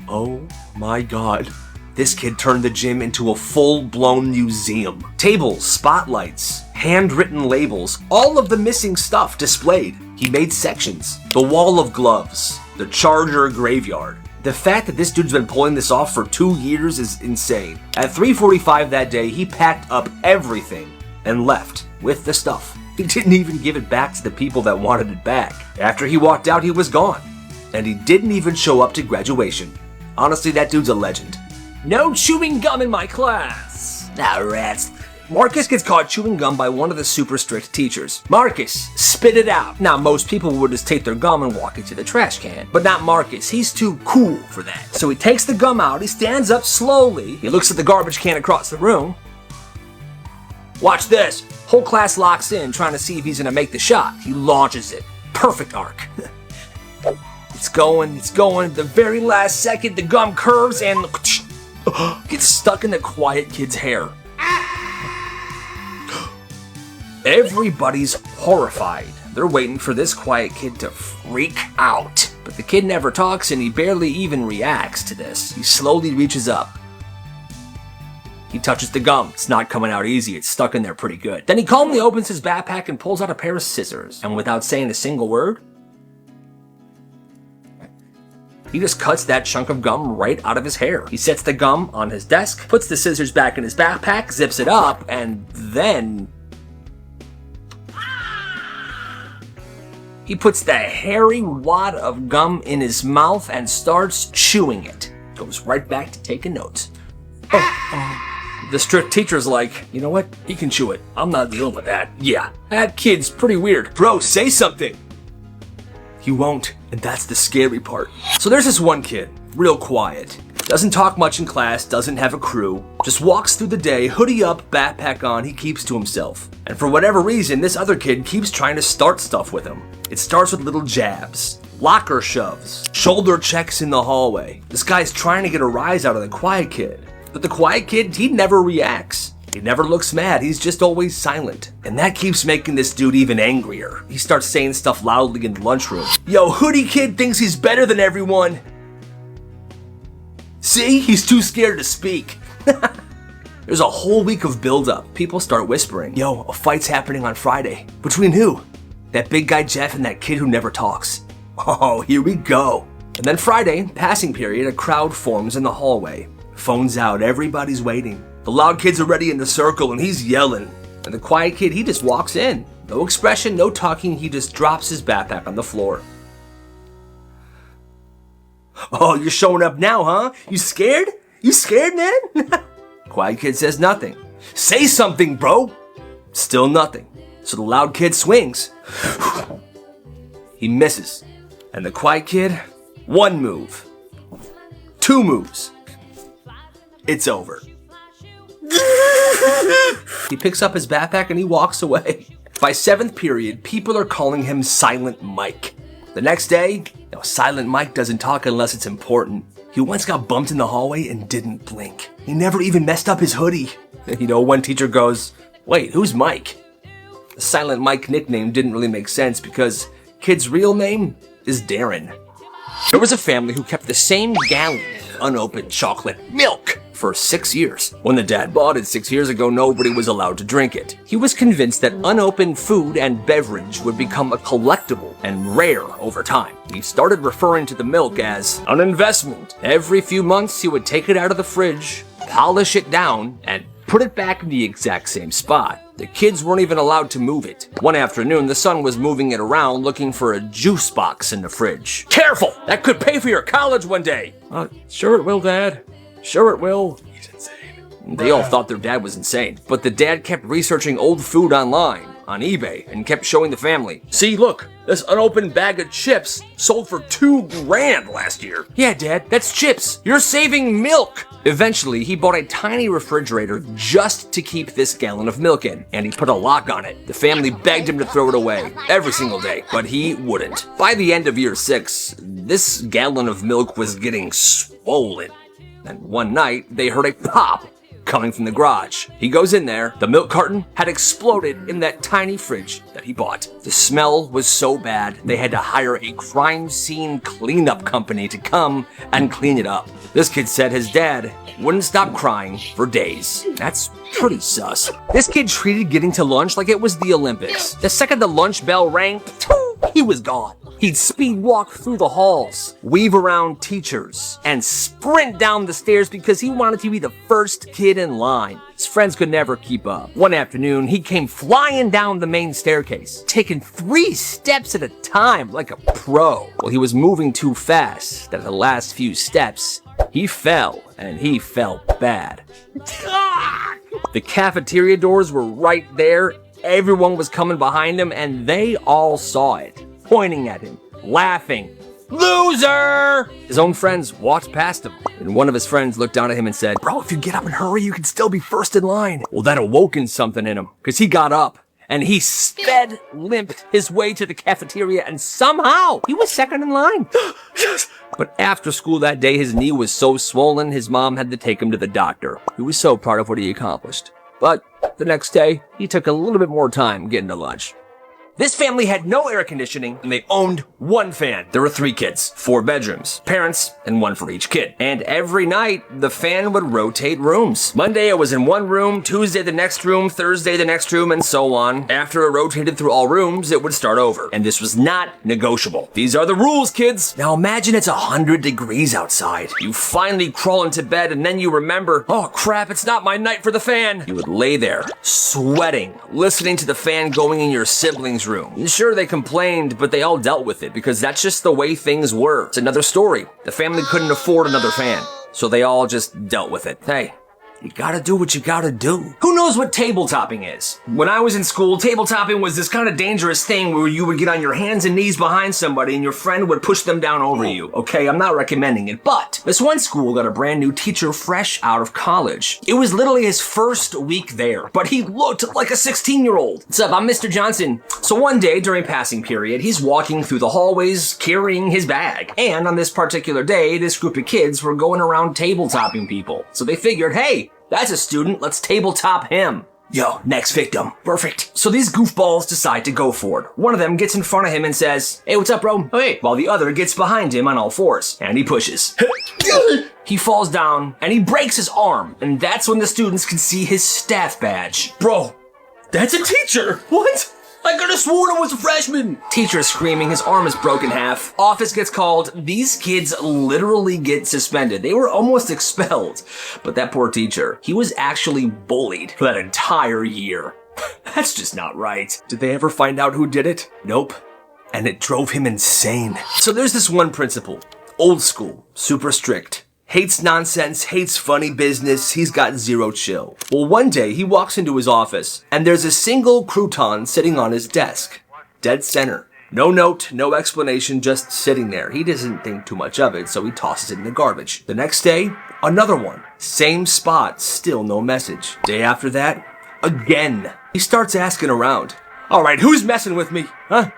S1: Oh my god. This kid turned the gym into a full-blown museum. Tables, spotlights, handwritten labels, all of the missing stuff displayed. He made sections. The wall of gloves, the charger graveyard. The fact that this dude's been pulling this off for 2 years is insane. At 3:45 that day, he packed up everything and left with the stuff. He didn't even give it back to the people that wanted it back. After he walked out, he was gone. And he didn't even show up to graduation. Honestly, that dude's a legend. No chewing gum in my class. Ah, rats. Marcus gets caught chewing gum by one of the super strict teachers. Marcus, spit it out. Now, most people would just take their gum and walk it to the trash can. But not Marcus. He's too cool for that. So he takes the gum out, he stands up slowly, he looks at the garbage can across the room. Watch this. Whole class locks in, trying to see if he's gonna make the shot. He launches it. Perfect arc. It's going. The very last second, the gum curves and gets stuck in the quiet kid's hair. Everybody's horrified. They're waiting for this quiet kid to freak out. But the kid never talks and he barely even reacts to this. He slowly reaches up. He touches the gum. It's not coming out easy. It's stuck in there pretty good. Then he calmly opens his backpack and pulls out a pair of scissors. And without saying a single word, he just cuts that chunk of gum right out of his hair. He sets the gum on his desk, puts the scissors back in his backpack, zips it up, and then he puts the hairy wad of gum in his mouth and starts chewing it. Goes right back to taking notes. The strict teacher's like, you know what? He can chew it. I'm not dealing with that. Yeah, that kid's pretty weird. Bro, say something. He won't, and that's the scary part. So there's this one kid, real quiet. Doesn't talk much in class, doesn't have a crew. Just walks through the day, hoodie up, backpack on, he keeps to himself. And for whatever reason, this other kid keeps trying to start stuff with him. It starts with little jabs, locker shoves, shoulder checks in the hallway. This guy's trying to get a rise out of the quiet kid. But the quiet kid, he never reacts. He never looks mad, he's just always silent. And that keeps making this dude even angrier. He starts saying stuff loudly in the lunchroom. Yo, hoodie kid thinks he's better than everyone. See, he's too scared to speak. There's a whole week of build-up. People start whispering, yo, a fight's happening on Friday. Between who? That big guy Jeff and that kid who never talks. Oh, here we go. And then Friday, passing period, a crowd forms in the hallway. Phones out, everybody's waiting. The loud kid's already in the circle and he's yelling. And the quiet kid, he just walks in. No expression, no talking, he just drops his backpack on the floor. Oh, you're showing up now, huh? You scared? You scared, man? Quiet kid says nothing. Say something, bro. Still nothing. So the loud kid swings. He misses. And the quiet kid, one move. Two moves. It's over. He picks up his backpack and he walks away. By 7th period, people are calling him Silent Mike. The next day, Silent Mike doesn't talk unless it's important. He once got bumped in the hallway and didn't blink. He never even messed up his hoodie. One teacher goes, wait, who's Mike? The Silent Mike nickname didn't really make sense because kid's real name is Darren. There was a family who kept the same gallon of unopened chocolate milk for 6 years. When the dad bought it 6 years ago, nobody was allowed to drink it. He was convinced that unopened food and beverage would become a collectible and rare over time. He started referring to the milk as an investment. Every few months, he would take it out of the fridge, polish it down, and put it back in the exact same spot. The kids weren't even allowed to move it. One afternoon, the son was moving it around looking for a juice box in the fridge. Careful! That could pay for your college one day! Sure it will, Dad. Sure it will. He's insane. They all thought their dad was insane, but the dad kept researching old food online, on eBay, and kept showing the family. See, look, this unopened bag of chips sold for $2,000 last year. Yeah, Dad, that's chips. You're saving milk. Eventually, he bought a tiny refrigerator just to keep this gallon of milk in, and he put a lock on it. The family begged him to throw it away every single day, but he wouldn't. By the end of year 6, this gallon of milk was getting swollen. And one night, they heard a pop coming from the garage. He goes in there. The milk carton had exploded in that tiny fridge that he bought. The smell was so bad, they had to hire a crime scene cleanup company to come and clean it up. This kid said his dad wouldn't stop crying for days. That's pretty sus. This kid treated getting to lunch like it was the Olympics. The second the lunch bell rang, he was gone. He'd speed walk through the halls, weave around teachers, and sprint down the stairs because he wanted to be the first kid in line. His friends could never keep up. One afternoon, he came flying down the main staircase, taking 3 steps at a time like a pro. Well, he was moving too fast that the last few steps, he fell, and he fell bad. The cafeteria doors were right there. Everyone was coming behind him, and they all saw it, pointing at him, laughing. Loser! His own friends walked past him, and one of his friends looked down at him and said, "Bro, if you get up and hurry, you can still be first in line." Well, that awoken something in him, because he got up, and he limped his way to the cafeteria, and somehow he was second in line. Yes! But after school that day, his knee was so swollen, his mom had to take him to the doctor. He was so proud of what he accomplished. But the next day, he took a little bit more time getting to lunch. This family had no air conditioning, and they owned 1 fan. There were 3 kids, 4 bedrooms, parents, and 1 for each kid. And every night, the fan would rotate rooms. Monday, it was in 1 room, Tuesday, the next room, Thursday, the next room, and so on. After it rotated through all rooms, it would start over. And this was not negotiable. These are the rules, kids. Now imagine it's 100 degrees outside. You finally crawl into bed, and then you remember, oh crap, it's not my night for the fan. You would lay there, sweating, listening to the fan going in your siblings' room. Sure, they complained, but they all dealt with it because that's just the way things were. It's another story. The family couldn't afford another fan, so they all just dealt with it. Hey, you gotta do what you gotta do. Who knows what tabletopping is? When I was in school, tabletopping was this kind of dangerous thing where you would get on your hands and knees behind somebody and your friend would push them down over you. Okay, I'm not recommending it, but this one school got a brand new teacher fresh out of college. It was literally his first week there, but he looked like a 16-year-old. What's up? I'm Mr. Johnson. So one day during passing period, he's walking through the hallways carrying his bag. And on this particular day, this group of kids were going around tabletopping people. So they figured, hey, that's a student, let's tabletop him. Yo, next victim. Perfect. So these goofballs decide to go for it. One of them gets in front of him and says, "Hey, what's up, bro?" Hey. While the other gets behind him on all 4s, and he pushes. He falls down, and he breaks his arm, and that's when the students can see his staff badge. Bro, that's a teacher! What? I could have sworn I was a freshman! Teacher is screaming, his arm is broken in half. Office gets called. These kids literally get suspended. They were almost expelled. But that poor teacher, he was actually bullied for that entire year. That's just not right. Did they ever find out who did it? Nope. And it drove him insane. So there's this one principal. Old school, super strict. Hates nonsense, hates funny business, he's got zero chill. Well, one day he walks into his office and there's a single crouton sitting on his desk. Dead center. No note, no explanation, just sitting there. He doesn't think too much of it, so he tosses it in the garbage. The next day, another one. Same spot, still no message. Day after that, again. He starts asking around. All right, who's messing with me? Huh?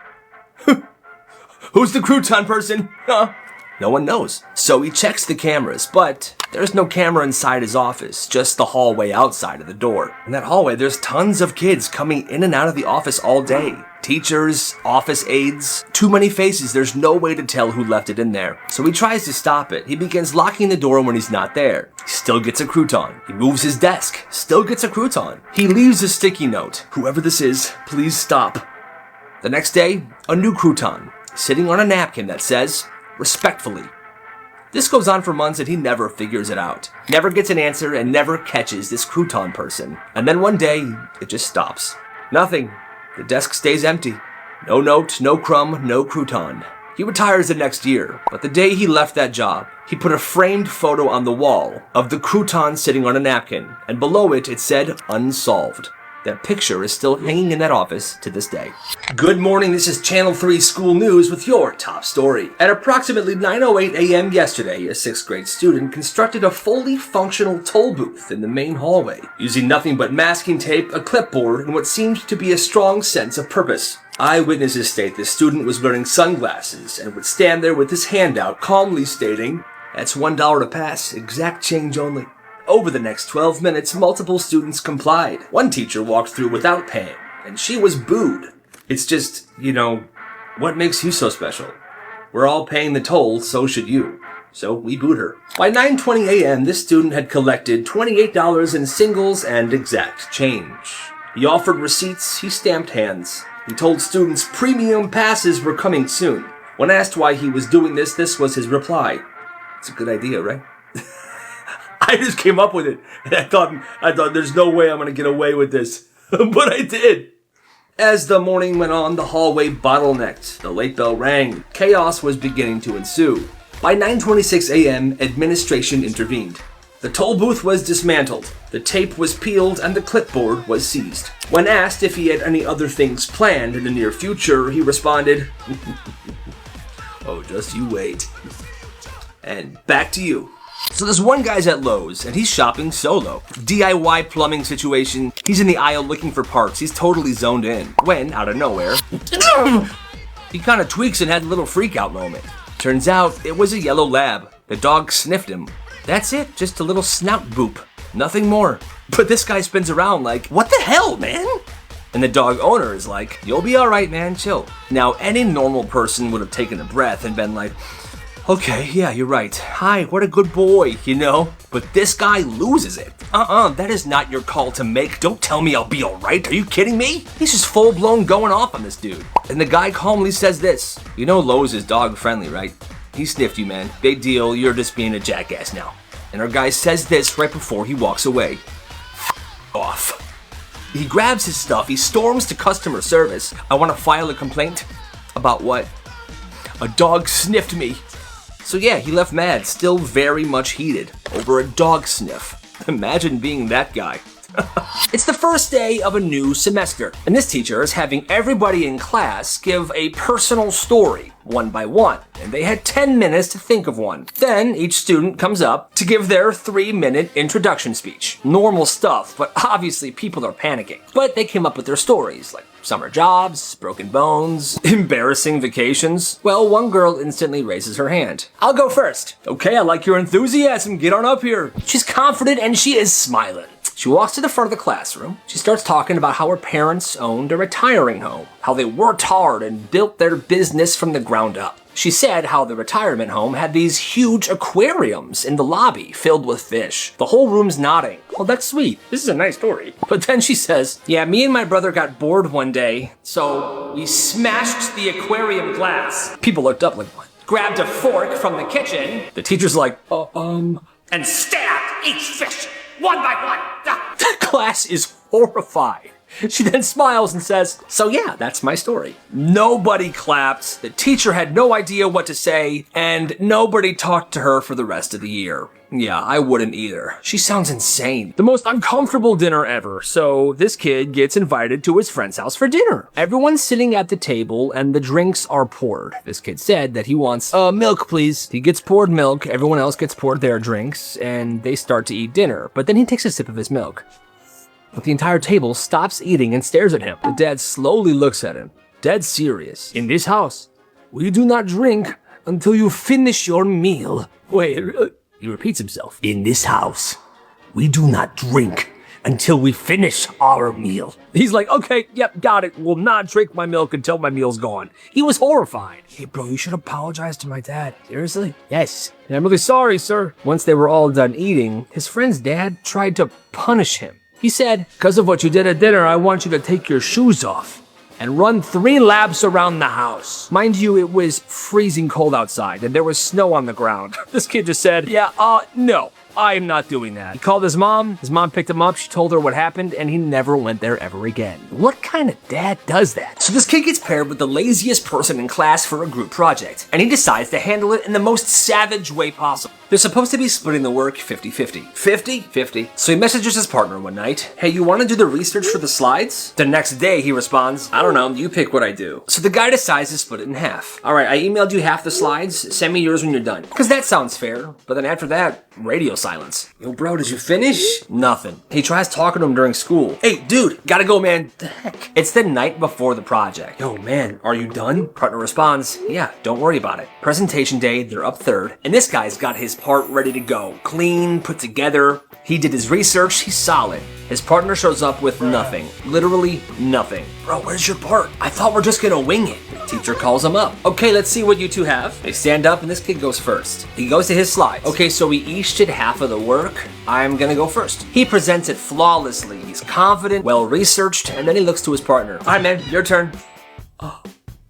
S1: Who's the crouton person? Huh? No one knows. So he checks the cameras, but there's no camera inside his office, just the hallway outside of the door. In that hallway, there's tons of kids coming in and out of the office all day. Teachers, office aides, too many faces, there's no way to tell who left it in there. So he tries to stop it. He begins locking the door when he's not there. He still gets a crouton. He moves his desk, still gets a crouton. He leaves a sticky note. Whoever this is, please stop. The next day, a new crouton, sitting on a napkin that says, "Respectfully." This goes on for months and he never figures it out. Never gets an answer and never catches this crouton person. And then one day, it just stops. Nothing. The desk stays empty. No note, no crumb, no crouton. He retires the next year, but the day he left that job, he put a framed photo on the wall of the crouton sitting on a napkin, and below it, it said, "Unsolved." That picture is still hanging in that office to this day. Good morning, this is Channel 3 School News with your top story. At approximately 9:08 a.m. yesterday, a 6th grade student constructed a fully functional toll booth in the main hallway, using nothing but masking tape, a clipboard, and what seemed to be a strong sense of purpose. Eyewitnesses state the student was wearing sunglasses and would stand there with his hand out, calmly stating, "That's $1 to pass, exact change only." Over the next 12 minutes, multiple students complied. One teacher walked through without paying, and she was booed. It's just, what makes you so special? We're all paying the toll, so should you. So we booed her. By 9:20 a.m., this student had collected $28 in singles and exact change. He offered receipts, he stamped hands. He told students premium passes were coming soon. When asked why he was doing this, this was his reply. It's a good idea, right? I just came up with it. And I thought there's no way I'm going to get away with this. But I did. As the morning went on, the hallway bottlenecked. The late bell rang. Chaos was beginning to ensue. By 9:26 a.m., administration intervened. The toll booth was dismantled, the tape was peeled, and the clipboard was seized. When asked if he had any other things planned in the near future, he responded, "Oh, just you wait." And back to you. So this one guy's at Lowe's, and he's shopping solo. DIY plumbing situation. He's in the aisle looking for parts. He's totally zoned in. When, out of nowhere, he kind of tweaks and had a little freak out moment. Turns out, it was a yellow lab. The dog sniffed him. That's it, just a little snout boop. Nothing more. But this guy spins around like, what the hell, man? And the dog owner is like, you'll be alright, man, chill. Now, any normal person would have taken a breath and been like, okay, yeah, you're right. Hi, what a good boy, you know? But this guy loses it. That is not your call to make. Don't tell me I'll be alright. Are you kidding me? He's just full-blown going off on this dude. And the guy calmly says this. You know Lowe's is dog-friendly, right? He sniffed you, man. Big deal. You're just being a jackass now. And our guy says this right before he walks away. Off. He grabs his stuff. He storms to customer service. I want to file a complaint. About what? A dog sniffed me. So yeah, he left mad, still very much heated, over a dog sniff. Imagine being that guy. It's the first day of a new semester, and this teacher is having everybody in class give a personal story, one by one, and they had 10 minutes to think of one. Then each student comes up to give their 3-minute introduction speech. Normal stuff, but obviously people are panicking. But they came up with their stories, like summer jobs, broken bones, embarrassing vacations. Well, one girl instantly raises her hand. I'll go first. Okay, I like your enthusiasm. Get on up here. She's confident and she is smiling. She walks to the front of the classroom. She starts talking about how her parents owned a retiring home, how they worked hard and built their business from the ground up. She said how the retirement home had these huge aquariums in the lobby filled with fish. The whole room's nodding. Well, that's sweet. This is a nice story. But then she says, yeah, me and my brother got bored one day, so we smashed the aquarium glass. People looked up like, what? Grabbed a fork from the kitchen. The teacher's like, and stabbed each fish. One by one. The class is horrified. She then smiles and says, so yeah, that's my story. Nobody clapped, the teacher had no idea what to say, and nobody talked to her for the rest of the year. Yeah, I wouldn't either. She sounds insane. The most uncomfortable dinner ever, so this kid gets invited to his friend's house for dinner. Everyone's sitting at the table and the drinks are poured. This kid said that he wants, milk please. He gets poured milk, everyone else gets poured their drinks, and they start to eat dinner, but then he takes a sip of his milk. But the entire table stops eating and stares at him. The dad slowly looks at him, dead serious. In this house, we do not drink until you finish your meal. Wait, he repeats himself. In this house, we do not drink until we finish our meal. He's like, okay, yep, got it. Will not drink my milk until my meal's gone. He was horrified. Hey, bro, you should apologize to my dad. Seriously? Yes. And I'm really sorry, sir. Once they were all done eating, his friend's dad tried to punish him. He said, because of what you did at dinner, I want you to take your shoes off and run 3 laps around the house. Mind you, it was freezing cold outside and there was snow on the ground. This kid just said, yeah, no, I'm not doing that. He called his mom picked him up, she told her what happened, and he never went there ever again. What kind of dad does that? So this kid gets paired with the laziest person in class for a group project, and he decides to handle it in the most savage way possible. They're supposed to be splitting the work 50-50. 50-50. So he messages his partner one night, hey, you want to do the research for the slides? The next day he responds, I don't know, you pick what I do. So the guy decides to split it in half. All right, I emailed you half the slides, send me yours when you're done. Because that sounds fair, but then after that, radio silence. Yo, bro, did you finish? Nothing. He tries talking to him during school. Hey, dude, gotta go, man. The heck? It's the night before the project. Yo, man, are you done? Partner responds, yeah, don't worry about it. Presentation day, they're up third, and this guy's got his part ready to go. Clean, put together. He did his research, he's solid. His partner shows up with nothing. Literally nothing. Bro, where's your part? I thought we're just gonna wing it. Teacher calls him up. Okay, let's see what you two have. They stand up and this kid goes first. He goes to his slides. Okay, so we each did half of the work. I'm gonna go first. He presents it flawlessly. He's confident, well-researched, and then he looks to his partner. All right, man, your turn.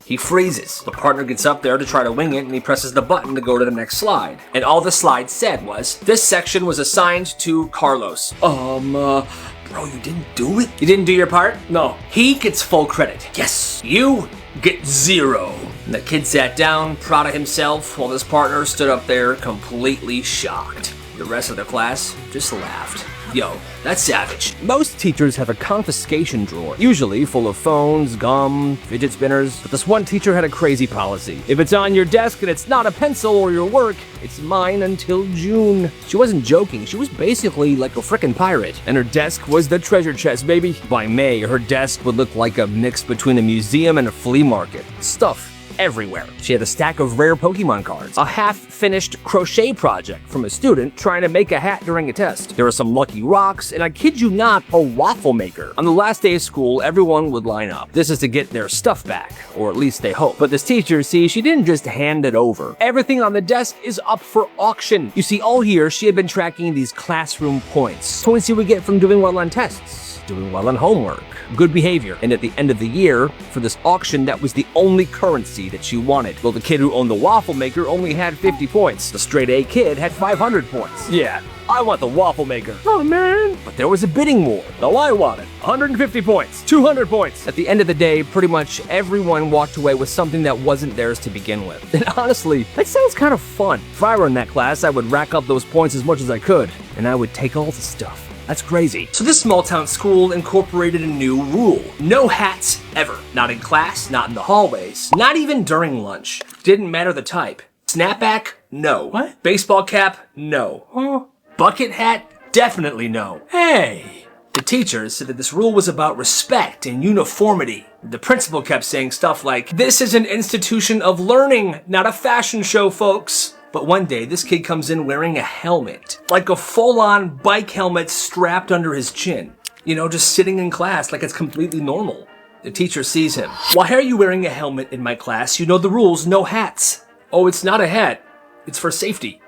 S1: He freezes. The partner gets up there to try to wing it, and he presses the button to go to the next slide. And all the slide said was, this section was assigned to Carlos. Bro, you didn't do it? You didn't do your part? No. He gets full credit. Yes. You get 0. And the kid sat down, proud of himself, while his partner stood up there completely shocked. The rest of the class just laughed. Yo, that's savage. Most teachers have a confiscation drawer, usually full of phones, gum, fidget spinners, but this one teacher had a crazy policy. If it's on your desk and it's not a pencil or your work, it's mine until June. She wasn't joking, she was basically like a frickin' pirate. And her desk was the treasure chest, baby. By May, her desk would look like a mix between a museum and a flea market. Stuff everywhere. She had a stack of rare Pokemon cards, a half-finished crochet project from a student trying to make a hat during a test. There were some lucky rocks, and I kid you not, a waffle maker. On the last day of school, everyone would line up. This is to get their stuff back, or at least they hope. But this teacher, see, she didn't just hand it over. Everything on the desk is up for auction. You see, all year, she had been tracking these classroom points. Points you would get from doing well on tests, doing well on homework, good behavior. And at the end of the year, for this auction, that was the only currency that she wanted. Well, the kid who owned the waffle maker only had 50 points. The straight A kid had 500 points. Yeah, I want the waffle maker. Oh, man. But there was a bidding war. All I wanted, 150 points, 200 points. At the end of the day, pretty much everyone walked away with something that wasn't theirs to begin with. And honestly, that sounds kind of fun. If I were in that class, I would rack up those points as much as I could, and I would take all the stuff. That's crazy. So this small town school incorporated a new rule. No hats ever. Not in class, not in the hallways, not even during lunch. Didn't matter the type. Snapback? No. What? Baseball cap? No. Huh? Bucket hat? Definitely no. Hey! The teachers said that this rule was about respect and uniformity. The principal kept saying stuff like, this is an institution of learning, not a fashion show, folks. But one day, this kid comes in wearing a helmet. Like a full-on bike helmet strapped under his chin. You know, just sitting in class like it's completely normal. The teacher sees him. Why are you wearing a helmet in my class? You know the rules, no hats. Oh, it's not a hat. It's for safety.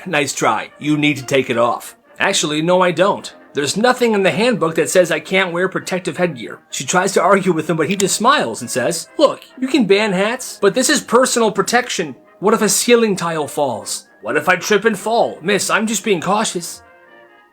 S1: Nice try. You need to take it off. Actually, no, I don't. There's nothing in the handbook that says I can't wear protective headgear. She tries to argue with him, but he just smiles and says, look, you can ban hats, but this is personal protection. What if a ceiling tile falls? What if I trip and fall? Miss, I'm just being cautious.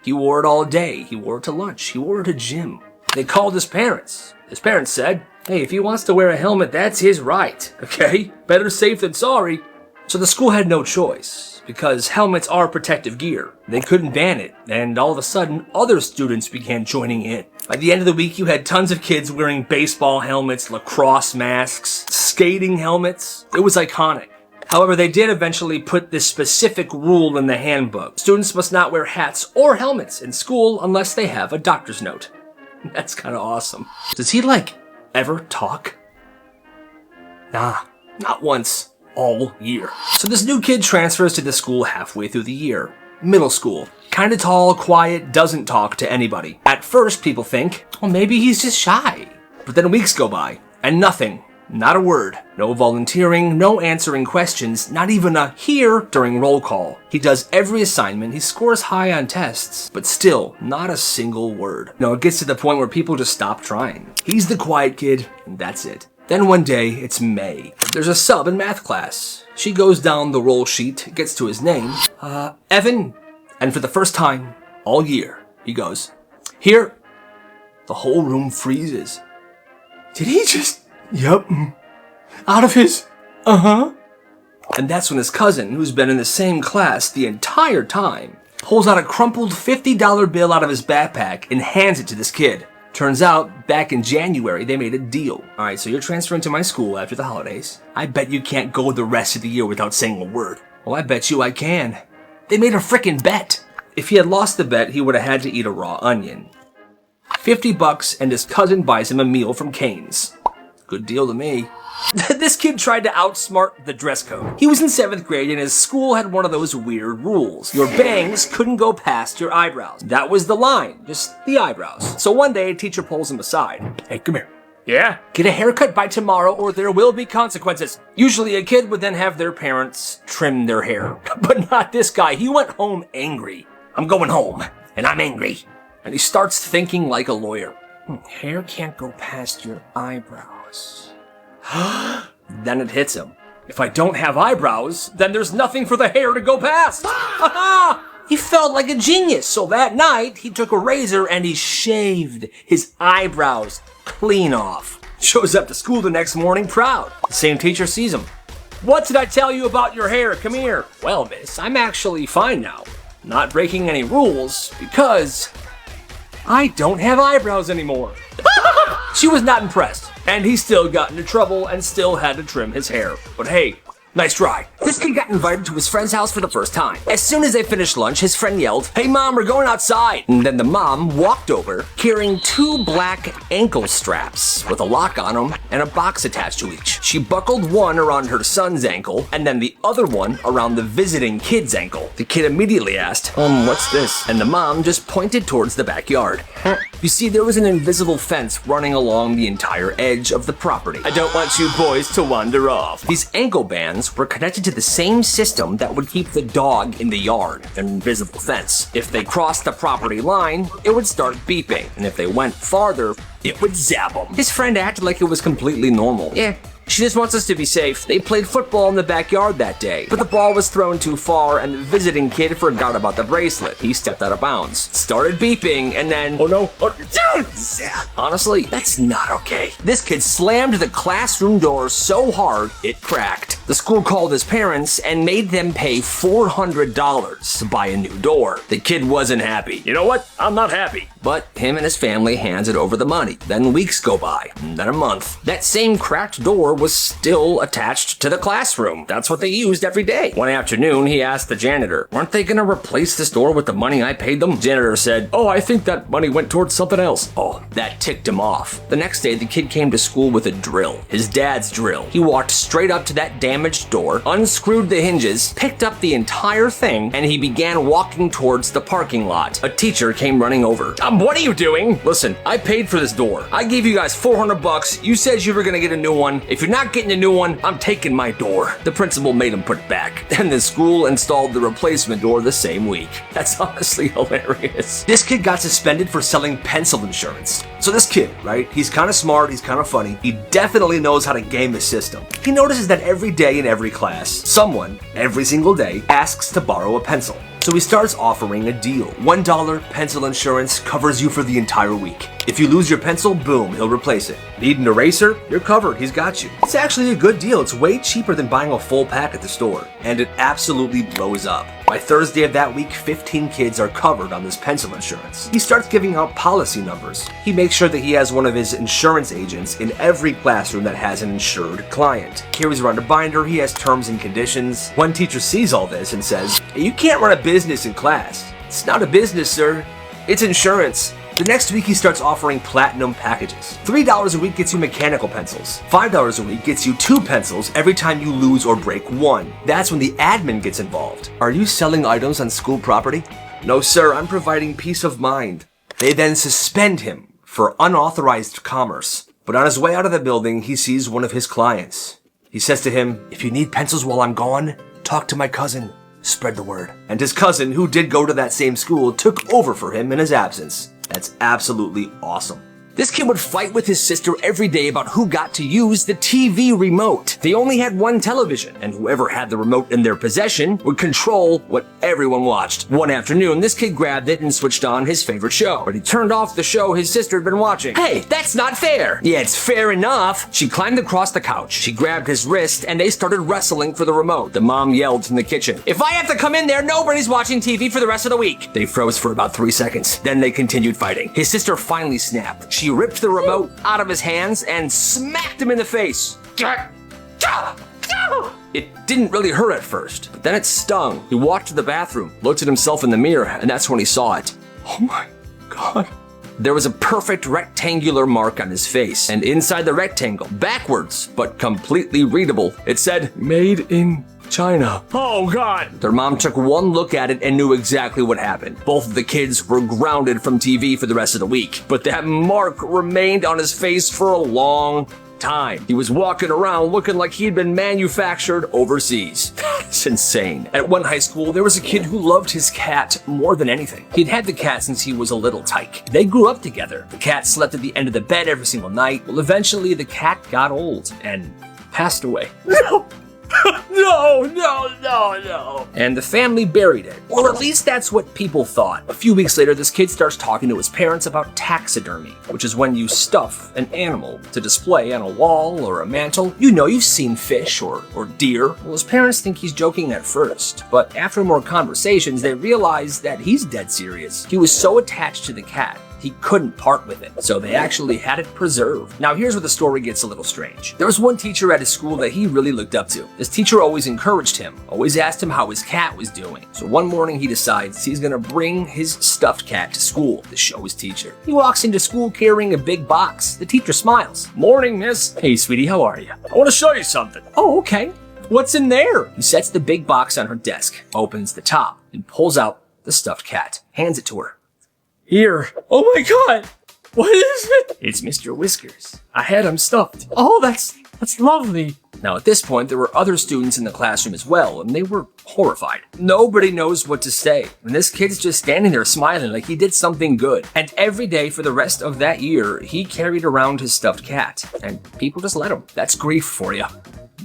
S1: He wore it all day. He wore it to lunch. He wore it to gym. They called his parents. His parents said, hey, if he wants to wear a helmet, that's his right, okay? Better safe than sorry. So the school had no choice, because helmets are protective gear. They couldn't ban it, and all of a sudden, other students began joining in. By the end of the week, you had tons of kids wearing baseball helmets, lacrosse masks, skating helmets. It was iconic. However, they did eventually put this specific rule in the handbook. Students must not wear hats or helmets in school unless they have a doctor's note. That's kind of awesome. Does he, ever talk? Nah, not once. All year. So this new kid transfers to the school halfway through the year. Middle school. Kinda tall, quiet, doesn't talk to anybody. At first, people think, well, maybe he's just shy. But then weeks go by, and nothing. Not a word. No volunteering, no answering questions, not even a here during roll call. He does every assignment, he scores high on tests, but still, not a single word. No, it gets to the point where people just stop trying. He's the quiet kid, and that's it. Then one day, it's May. There's a sub in math class. She goes down the roll sheet, gets to his name, Evan. And for the first time all year, he goes, here. The whole room freezes. Did he just... Yep. Out of his... Uh-huh. And that's when his cousin, who's been in the same class the entire time, pulls out a crumpled $50 bill out of his backpack and hands it to this kid. Turns out, back in January, they made a deal. Alright, so you're transferring to my school after the holidays. I bet you can't go the rest of the year without saying a word. Well, I bet you I can. They made a frickin' bet. If he had lost the bet, he would have had to eat a raw onion. $50 and his cousin buys him a meal from Cane's. Good deal to me. This kid tried to outsmart the dress code. He was in 7th grade and his school had one of those weird rules. Your bangs couldn't go past your eyebrows. That was the line, just the eyebrows. So one day a teacher pulls him aside. Hey, come here. Yeah? Get a haircut by tomorrow or there will be consequences. Usually a kid would then have their parents trim their hair. But not this guy. He went home angry. I'm going home and I'm angry. And he starts thinking like a lawyer. Hair can't go past your eyebrows. Then it hits him. If I don't have eyebrows, then there's nothing for the hair to go past. He felt like a genius, so that night he took a razor and he shaved his eyebrows clean off. Shows up to school the next morning proud. The same teacher sees him. What did I tell you about your hair? Come here. Well, miss, I'm actually fine now. Not breaking any rules because I don't have eyebrows anymore. She was not impressed, and he still got into trouble and still had to trim his hair. But hey, nice try. This kid got invited to his friend's house for the first time. As soon as they finished lunch, his friend yelled, "Hey mom, we're going outside." And then the mom walked over carrying 2 black ankle straps with a lock on them and a box attached to each. She buckled one around her son's ankle and then the other one around the visiting kid's ankle. The kid immediately asked, what's this? And the mom just pointed towards the backyard. You see, there was an invisible fence running along the entire edge of the property. I don't want you boys to wander off. These ankle bands were connected to the same system that would keep the dog in the yard, an invisible fence. If they crossed the property line, it would start beeping, and if they went farther, it would zap them. His friend acted like it was completely normal. Yeah, she just wants us to be safe. They played football in the backyard that day, but the ball was thrown too far and the visiting kid forgot about the bracelet. He stepped out of bounds, started beeping, and then, oh no, honestly, that's not okay. This kid slammed the classroom door so hard, it cracked. The school called his parents and made them pay $400 to buy a new door. The kid wasn't happy. You know what? I'm not happy. But him and his family handed over the money. Then weeks go by, then a month. That same cracked door was still attached to the classroom. That's what they used every day. One afternoon, he asked the janitor, weren't they gonna replace this door with the money I paid them? Janitor said, oh, I think that money went towards something else. Oh, that ticked him off. The next day, the kid came to school with a drill. His dad's drill. He walked straight up to that damaged door, unscrewed the hinges, picked up the entire thing, and he began walking towards the parking lot. A teacher came running over. What are you doing? Listen, I paid for this door. I gave you guys $400. You said you were gonna get a new one. If you're not getting a new one, I'm taking my door. The principal made him put it back. Then the school installed the replacement door the same week. That's honestly hilarious. This kid got suspended for selling pencil insurance. So this kid, right? He's kind of smart, he's kind of funny. He definitely knows how to game the system. He notices that every day in every class, someone, every single day, asks to borrow a pencil. So he starts offering a deal. $1 pencil insurance covers you for the entire week. If you lose your pencil, boom, he'll replace it. Need an eraser? You're covered, he's got you. It's actually a good deal. It's way cheaper than buying a full pack at the store. And it absolutely blows up. By Thursday of that week, 15 kids are covered on this pencil insurance. He starts giving out policy numbers. He makes sure that he has one of his insurance agents in every classroom that has an insured client. Carries around a binder, he has terms and conditions. One teacher sees all this and says, you can't run a business in class. It's not a business, sir. It's insurance. The next week, he starts offering platinum packages. $3 a week gets you mechanical pencils. $5 a week gets you 2 pencils every time you lose or break one. That's when the admin gets involved. Are you selling items on school property? No, sir, I'm providing peace of mind. They then suspend him for unauthorized commerce. But on his way out of the building, he sees one of his clients. He says to him, if you need pencils while I'm gone, talk to my cousin. Spread the word. And his cousin, who did go to that same school, took over for him in his absence. That's absolutely awesome. This kid would fight with his sister every day about who got to use the TV remote. They only had one television, and whoever had the remote in their possession would control what everyone watched. One afternoon, this kid grabbed it and switched on his favorite show, but he turned off the show his sister had been watching. Hey, that's not fair! Yeah, it's fair enough! She climbed across the couch, she grabbed his wrist, and they started wrestling for the remote. The mom yelled from the kitchen, if I have to come in there, nobody's watching TV for the rest of the week! They froze for about 3 seconds, then they continued fighting. His sister finally snapped. She ripped the remote out of his hands and smacked him in the face. It didn't really hurt at first, but then it stung. He walked to the bathroom, looked at himself in the mirror, and that's when he saw it. Oh my God. There was a perfect rectangular mark on his face, and inside the rectangle, backwards, but completely readable, it said, Made in China. Oh God! Their mom took one look at it and knew exactly what happened. Both of the kids were grounded from TV for the rest of the week, but that mark remained on his face for a long time. He was walking around looking like he'd been manufactured overseas. It's insane. At one high school, there was a kid who loved his cat more than anything. He'd had the cat since he was a little tyke. They grew up together. The cat slept at the end of the bed every single night. Well, eventually the cat got old and passed away. No! No. And the family buried it. Or at least that's what people thought. A few weeks later, this kid starts talking to his parents about taxidermy, which is when you stuff an animal to display on a wall or a mantle. You know, you've seen fish or deer. Well, his parents think he's joking at first, but after more conversations, they realize that he's dead serious. He was so attached to the cat, he couldn't part with it, so they actually had it preserved. Now here's where the story gets a little strange. There was one teacher at his school that he really looked up to. This teacher always encouraged him, always asked him how his cat was doing. So one morning he decides he's gonna bring his stuffed cat to school to show his teacher. He walks into school carrying a big box. The teacher smiles. "Morning, miss." "Hey, sweetie, how are you?" "I want to show you something." "Oh, okay. What's in there?" He sets the big box on her desk, opens the top, and pulls out the stuffed cat, hands it to her. "Here." "Oh my God, what is it?" "It's Mr. Whiskers. I had him stuffed." "Oh, that's lovely." Now at this point, there were other students in the classroom as well, and they were horrified. Nobody knows what to say, and this kid's just standing there smiling like he did something good. And every day for the rest of that year, he carried around his stuffed cat, and people just let him. That's grief for you.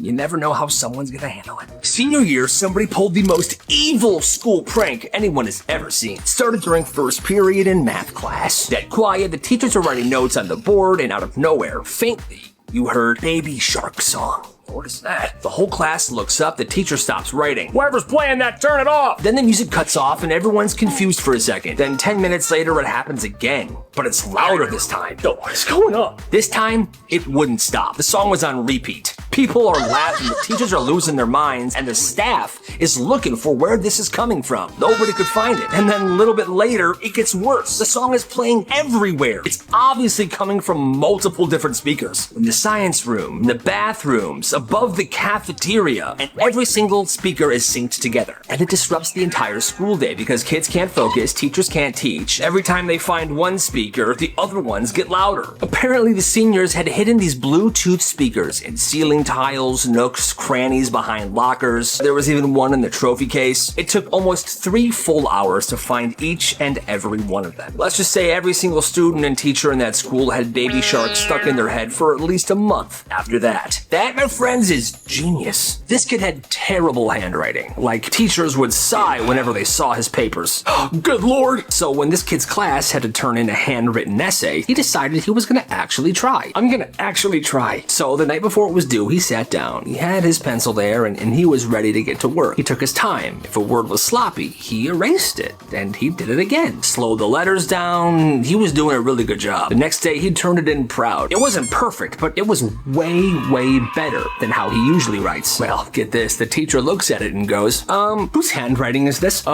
S1: You never know how someone's gonna handle it. Senior year, somebody pulled the most evil school prank anyone has ever seen. Started during first period in math class. Dead quiet, the teachers are writing notes on the board, and out of nowhere, faintly, you heard Baby Shark Song. What is that? The whole class looks up, the teacher stops writing. "Whoever's playing that, turn it off!" Then the music cuts off and everyone's confused for a second. Then 10 minutes later it happens again, but it's louder this time. Yo, what is going on? This time, it wouldn't stop. The song was on repeat. People are laughing, the teachers are losing their minds, and the staff is looking for where this is coming from. Nobody could find it. And then a little bit later, it gets worse. The song is playing everywhere. It's obviously coming from multiple different speakers. In the science room, in the bathrooms, above the cafeteria, and every single speaker is synced together. And it disrupts the entire school day because kids can't focus, teachers can't teach. Every time they find one speaker, the other ones get louder. Apparently the seniors had hidden these Bluetooth speakers in ceiling tiles, nooks, crannies behind lockers. There was even one in the trophy case. It took almost 3 full hours to find each and every one of them. Let's just say every single student and teacher in that school had Baby Shark stuck in their head for at least a month after that. That, my friends, is genius. This kid had terrible handwriting. Like, teachers would sigh whenever they saw his papers. Good Lord! So when this kid's class had to turn in a handwritten essay, he decided he was gonna actually try. I'm gonna actually try. So the night before it was due, he sat down. He had his pencil there and he was ready to get to work. He took his time. If a word was sloppy, he erased it. And he did it again. Slowed the letters down. He was doing a really good job. The next day, he turned it in proud. It wasn't perfect, but it was way, way better than how he usually writes. Well, get this. The teacher looks at it and goes, whose handwriting is this?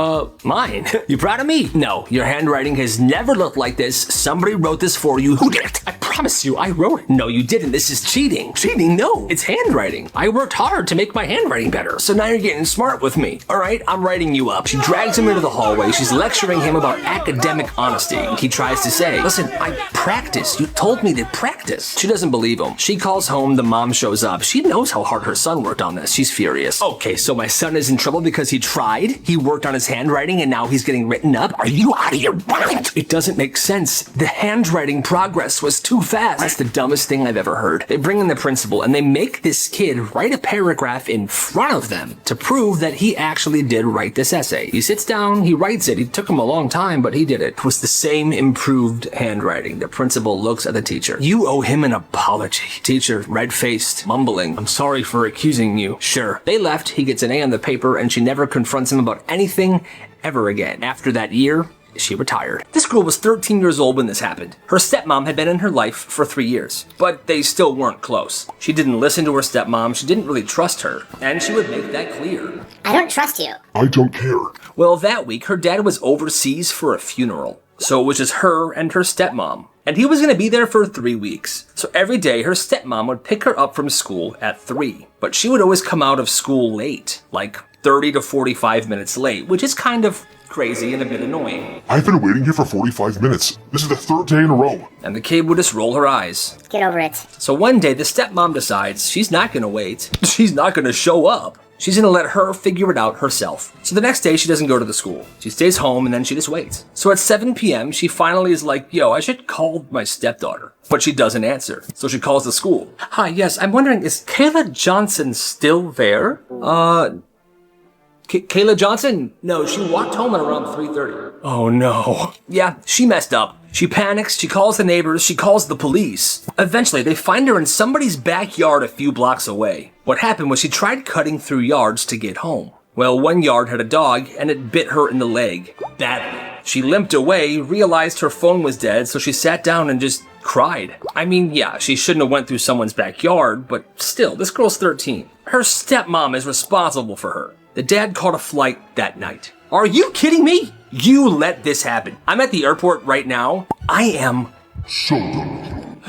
S1: Mine. You proud of me? No, your handwriting has never looked like this. Somebody wrote this for you. Who did it? I promise you, I wrote it. No, you didn't. This is cheating. Cheating? No, it's handwriting. I worked hard to make my handwriting better. So now you're getting smart with me. All right, I'm writing you up. She drags him into the hallway. She's lecturing him about academic honesty. He tries to say, listen, I practiced. You told me to practice. She doesn't believe him. She calls home. The mom shows up. She knows how hard her son worked on this. She's furious. Okay, so my son is in trouble because he tried. He worked on his handwriting and now he's getting written up. Are you out of your mind? It doesn't make sense. The handwriting progress was too fast. That's the dumbest thing I've ever heard. They bring in the principal and they make this kid write a paragraph in front of them to prove that he actually did write this essay. He sits down, he writes it. It took him a long time, but he did it. It was the same improved handwriting. The principal looks at the teacher. You owe him an apology. Teacher, red-faced, mumbling, I'm sorry for accusing you. Sure. They left, he gets an A on the paper, and she never confronts him about anything ever again. After that year, she retired. This girl was 13 years old when this happened. Her stepmom had been in her life for 3 years, but they still weren't close. She didn't listen to her stepmom, she didn't really trust her, and she would make that clear.
S2: I don't trust you.
S3: I don't care.
S1: Well, that week, her dad was overseas for a funeral, so it was just her and her stepmom. And he was going to be there for 3 weeks. So every day, her stepmom would pick her up from school at 3. But she would always come out of school late, like 30 to 45 minutes late, which is kind of crazy and a bit annoying.
S3: I've been waiting here for 45 minutes. This is the 3rd day in a row.
S1: And the kid would just roll her eyes.
S2: Get over it.
S1: So one day, the stepmom decides she's not going to wait. She's not going to show up. She's gonna let her figure it out herself. So the next day, she doesn't go to the school. She stays home and then she just waits. So at 7 p.m., she finally is like, yo, I should call my stepdaughter. But she doesn't answer. So she calls the school. Hi, yes, I'm wondering, is Kayla Johnson still there? Kayla Johnson? No, she walked home at around 3:30. Oh no. Yeah, she messed up. She panics, she calls the neighbors, she calls the police. Eventually, they find her in somebody's backyard a few blocks away. What happened was she tried cutting through yards to get home. Well, one yard had a dog, and it bit her in the leg. Badly. She limped away, realized her phone was dead, so she sat down and just cried. I mean, yeah, she shouldn't have went through someone's backyard, but still, this girl's 13. Her stepmom is responsible for her. The dad caught a flight that night. Are you kidding me? You let this happen. I'm at the airport right now. I am
S3: So done.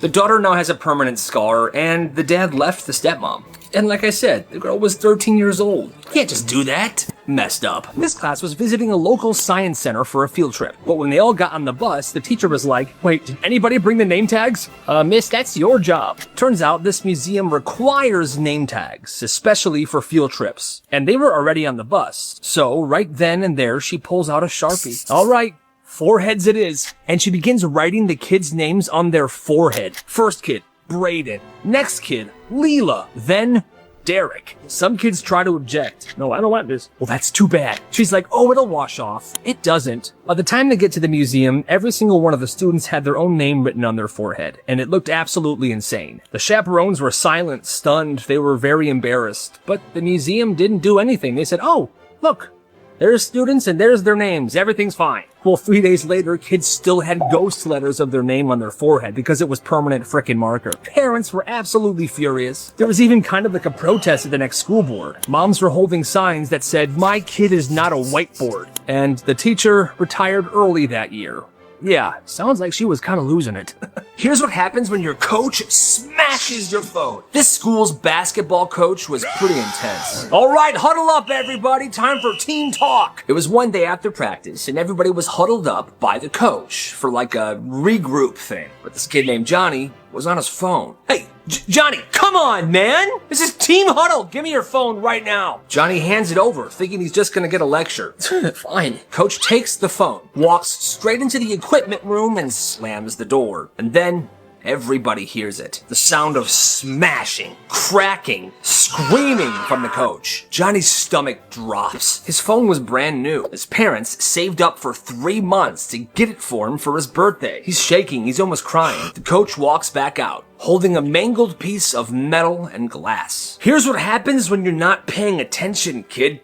S1: The daughter now has a permanent scar, and the dad left the stepmom. And like I said, the girl was 13 years old. You can't just do that. Messed up. This class was visiting a local science center for a field trip. But when they all got on the bus, the teacher was like, wait, did anybody bring the name tags? Miss, that's your job. Turns out this museum requires name tags, especially for field trips. And they were already on the bus. So right then and there, she pulls out a Sharpie. All right. Foreheads it is. And she begins writing the kids' names on their forehead. First kid, Brayden. Next kid, Leela. Then Derek. Some kids try to object. No, I don't want this. Well, that's too bad. She's like, oh, it'll wash off. It doesn't. By the time they get to the museum, every single one of the students had their own name written on their forehead, and it looked absolutely insane. The chaperones were silent, stunned. They were very embarrassed. But the museum didn't do anything. They said, oh, look. There's students and there's their names. Everything's fine. Well, 3 days later, kids still had ghost letters of their name on their forehead because it was permanent frickin' marker. Parents were absolutely furious. There was even kind of like a protest at the next school board. Moms were holding signs that said, my kid is not a whiteboard. And the teacher retired early that year. Yeah, sounds like she was kind of losing it. Here's what happens when your coach smashes your phone. This school's basketball coach was pretty intense. All right, huddle up, everybody. Time for team talk. It was one day after practice, and everybody was huddled up by the coach for like a regroup thing. But this kid named Johnny was on his phone. Hey, Johnny, come on, man. This is team huddle. Give me your phone right now. Johnny hands it over, thinking he's just gonna get a lecture. Fine. Coach takes the phone, walks straight into the equipment room, and slams the door. And then everybody hears it. The sound of smashing, cracking, screaming from the coach. Johnny's stomach drops. His phone was brand new. His parents saved up for 3 months to get it for him for his birthday. He's shaking. He's almost crying. The coach walks back out, holding a mangled piece of metal and glass. Here's what happens when you're not paying attention, kid.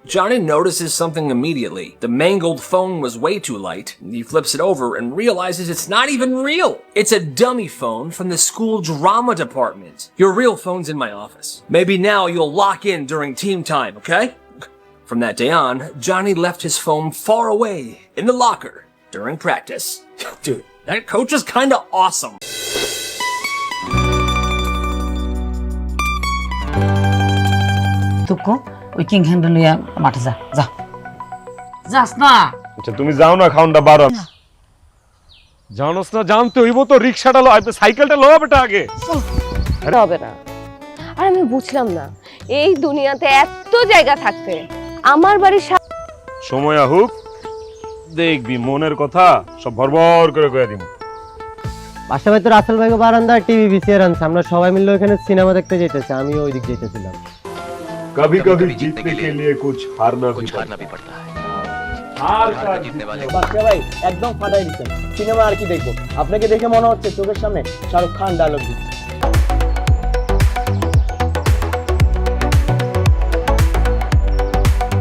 S1: Johnny notices something immediately. The mangled phone was way too light. He flips it over and realizes it's not even real. It's a dummy phone from the school drama department. Your real phone's in my office. Maybe now you'll lock in during team time, okay? From that day on, Johnny left his phone far away in the locker during practice. Dude, that coach is kinda awesome.
S2: ওই king handle লইয়া মাঠে যা যা যাস না
S4: আচ্ছা তুমি যাও না খাউনটা বারো জানোস না জানতে হইব তো রিকশাটা লো সাইকেলটা লো বেটা আগে
S5: হবে না। আর আমি বুঝলাম না এই দুনিয়াতে এত জায়গা থাকতে আমার বাড়ির
S4: সময় আহুক দেখবি মনের কথা সব ভরভর করে কইয়া দিব।
S6: পাশাপাশি তো রাসেল ভাইকে বারান্দায় টিভি ভিসিআর আনছে, আমরা সবাই মিলে ওখানে সিনেমা দেখতে যেতেছি, আমিও ওই দিক যেতেছিলাম।
S4: कभी कभी जीतने के लिए कुछ हारना भी पड़ता है। हार का जीतने वाले
S6: বাচ্চা ভাই একদম ফাটাই দিচ্ছেন। সিনেমা আর কি দেখবো, আপনাকে দেখে মনে হচ্ছে চোখের সামনে শাহরুখ খান ডায়লগ দিচ্ছে।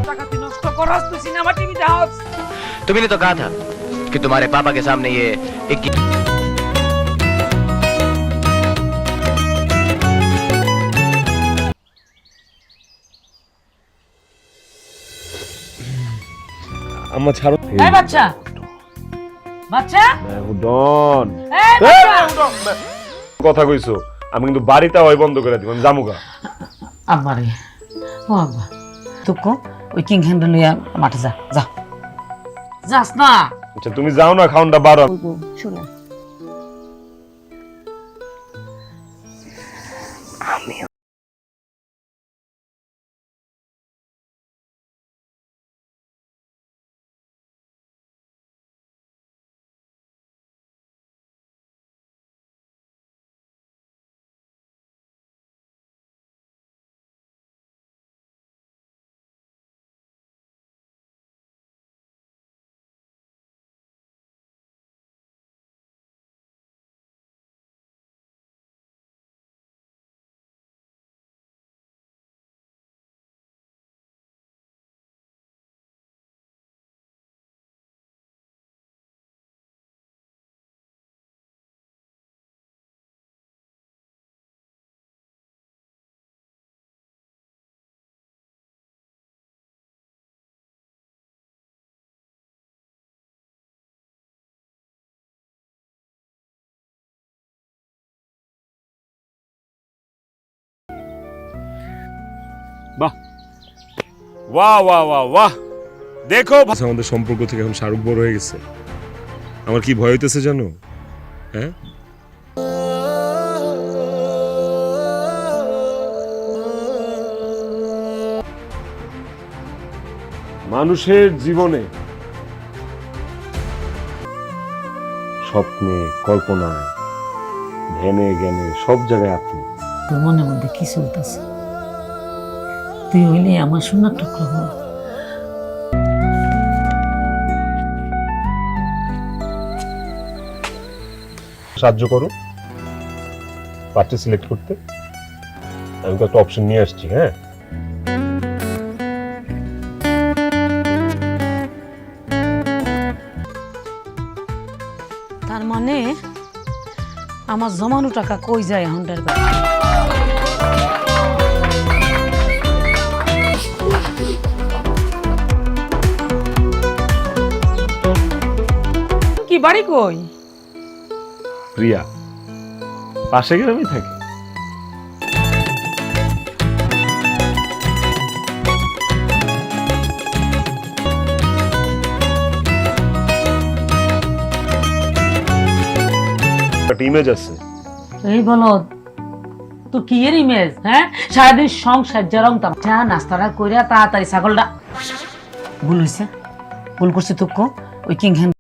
S2: টাকা নষ্ট করছ তুই সিনেমা টিভি দেখাস।
S7: तुमने तो कहा था कि तुम्हारे पापा के सामने ये एक
S4: আম্মা ছাড়ো
S2: এই বাচ্চা বাচ্চা
S4: ডন
S2: এই বাচ্চা
S4: কথা কইছো আমি কিন্তু বাড়িতে ওই বন্ধ করে দিব, আমি জামুগা।
S2: আব্বারে ও আব্বা তুকো ওই কিং হ্যান্ডেল লইয়া মাঠে যা যা যাস না
S4: আচ্ছা তুমি যাও না খাউনটা বারো
S5: শুনে আমি
S4: বাহ, বাহ, বাহ, বাহ, বাহ। দেখো আমাদের সম্পর্ক থেকে এখন শাহরুখ বড় হয়ে গেছে। আমার কি ভয় হইতেছে জানো? হ্যাঁ, মানুষের জীবনে স্বপ্নে, কল্পনায়, ধ্যানে জ্ঞানে সব জায়গায় আপনি।
S2: তোর মনের মধ্যে কি চলতেছে? তুই হইলে আমার সোনার টুকরো হো।
S4: সাহায্য করো পার্টি সিলেক্ট করতে। আমি তো একটা অপশন নিয়ে আসছি। হ্যাঁ,
S2: তার মানে আমার জমানো টাকা কই যায় এখন? কি বাড়ি কই?
S4: প্রিয়া পাশে গ্রামে থাকে। একটা ইমেজ আছে।
S2: এই বলো তো কি এর ইমেজ? হ্যাঁ, সারাদিন সংসার যেরকম চা নাস্তাটা কইরা তাড়াতাড়ি ছাগলটা ভুল হয়েছে, ভুল করছে তো ওই কিং হ্যান্ড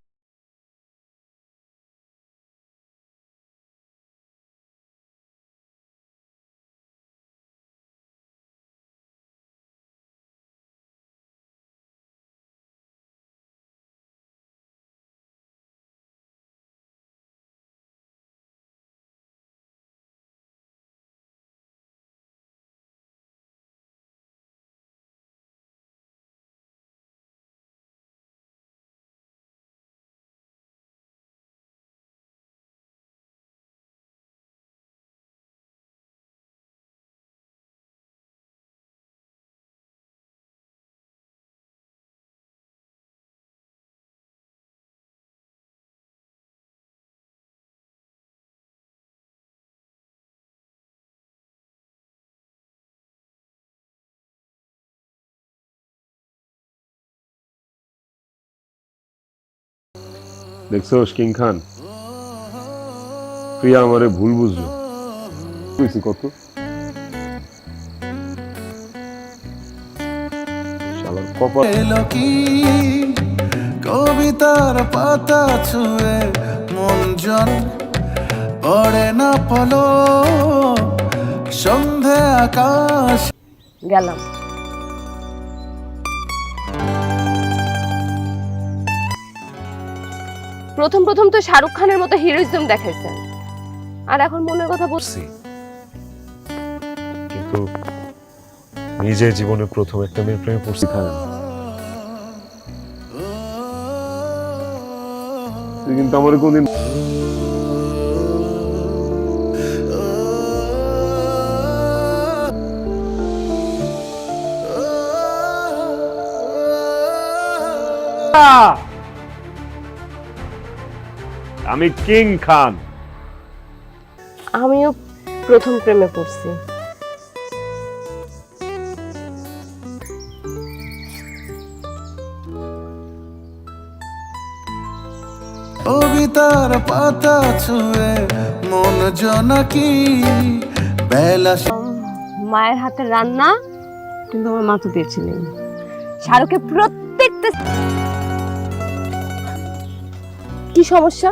S4: দেখছো কিং খান, প্রিয়া আমারে ভুল বুঝলো। বুঝছি কত শালার কপাল।
S8: কবিতার পাতা ছুঁয়ে মন জন পড়ে না পলো সন্ধে আকাশ।
S5: গেলাম। প্রথম প্রথম তো শাহরুখ খানের মতো হিরোইজম দেখাইছেন, আর এখন মনের কথা বলছি।
S4: কিন্তু নিজের জীবনে প্রথম একটা মেয়ের প্রেমে পড়ছি খান। তুই কিন্তু আমার কোনদিন আমি কিং খান।
S5: আমিও প্রথম প্রেমে পড়ছি।
S8: কবিতার পাতা ছুঁয়ে মন জনাকি বেলা।
S5: মায়ের হাতের রান্না কিন্তু আমার মা তো দিয়েছিলেন। শাহরুখের প্রত্যেকটা কি সমস্যা?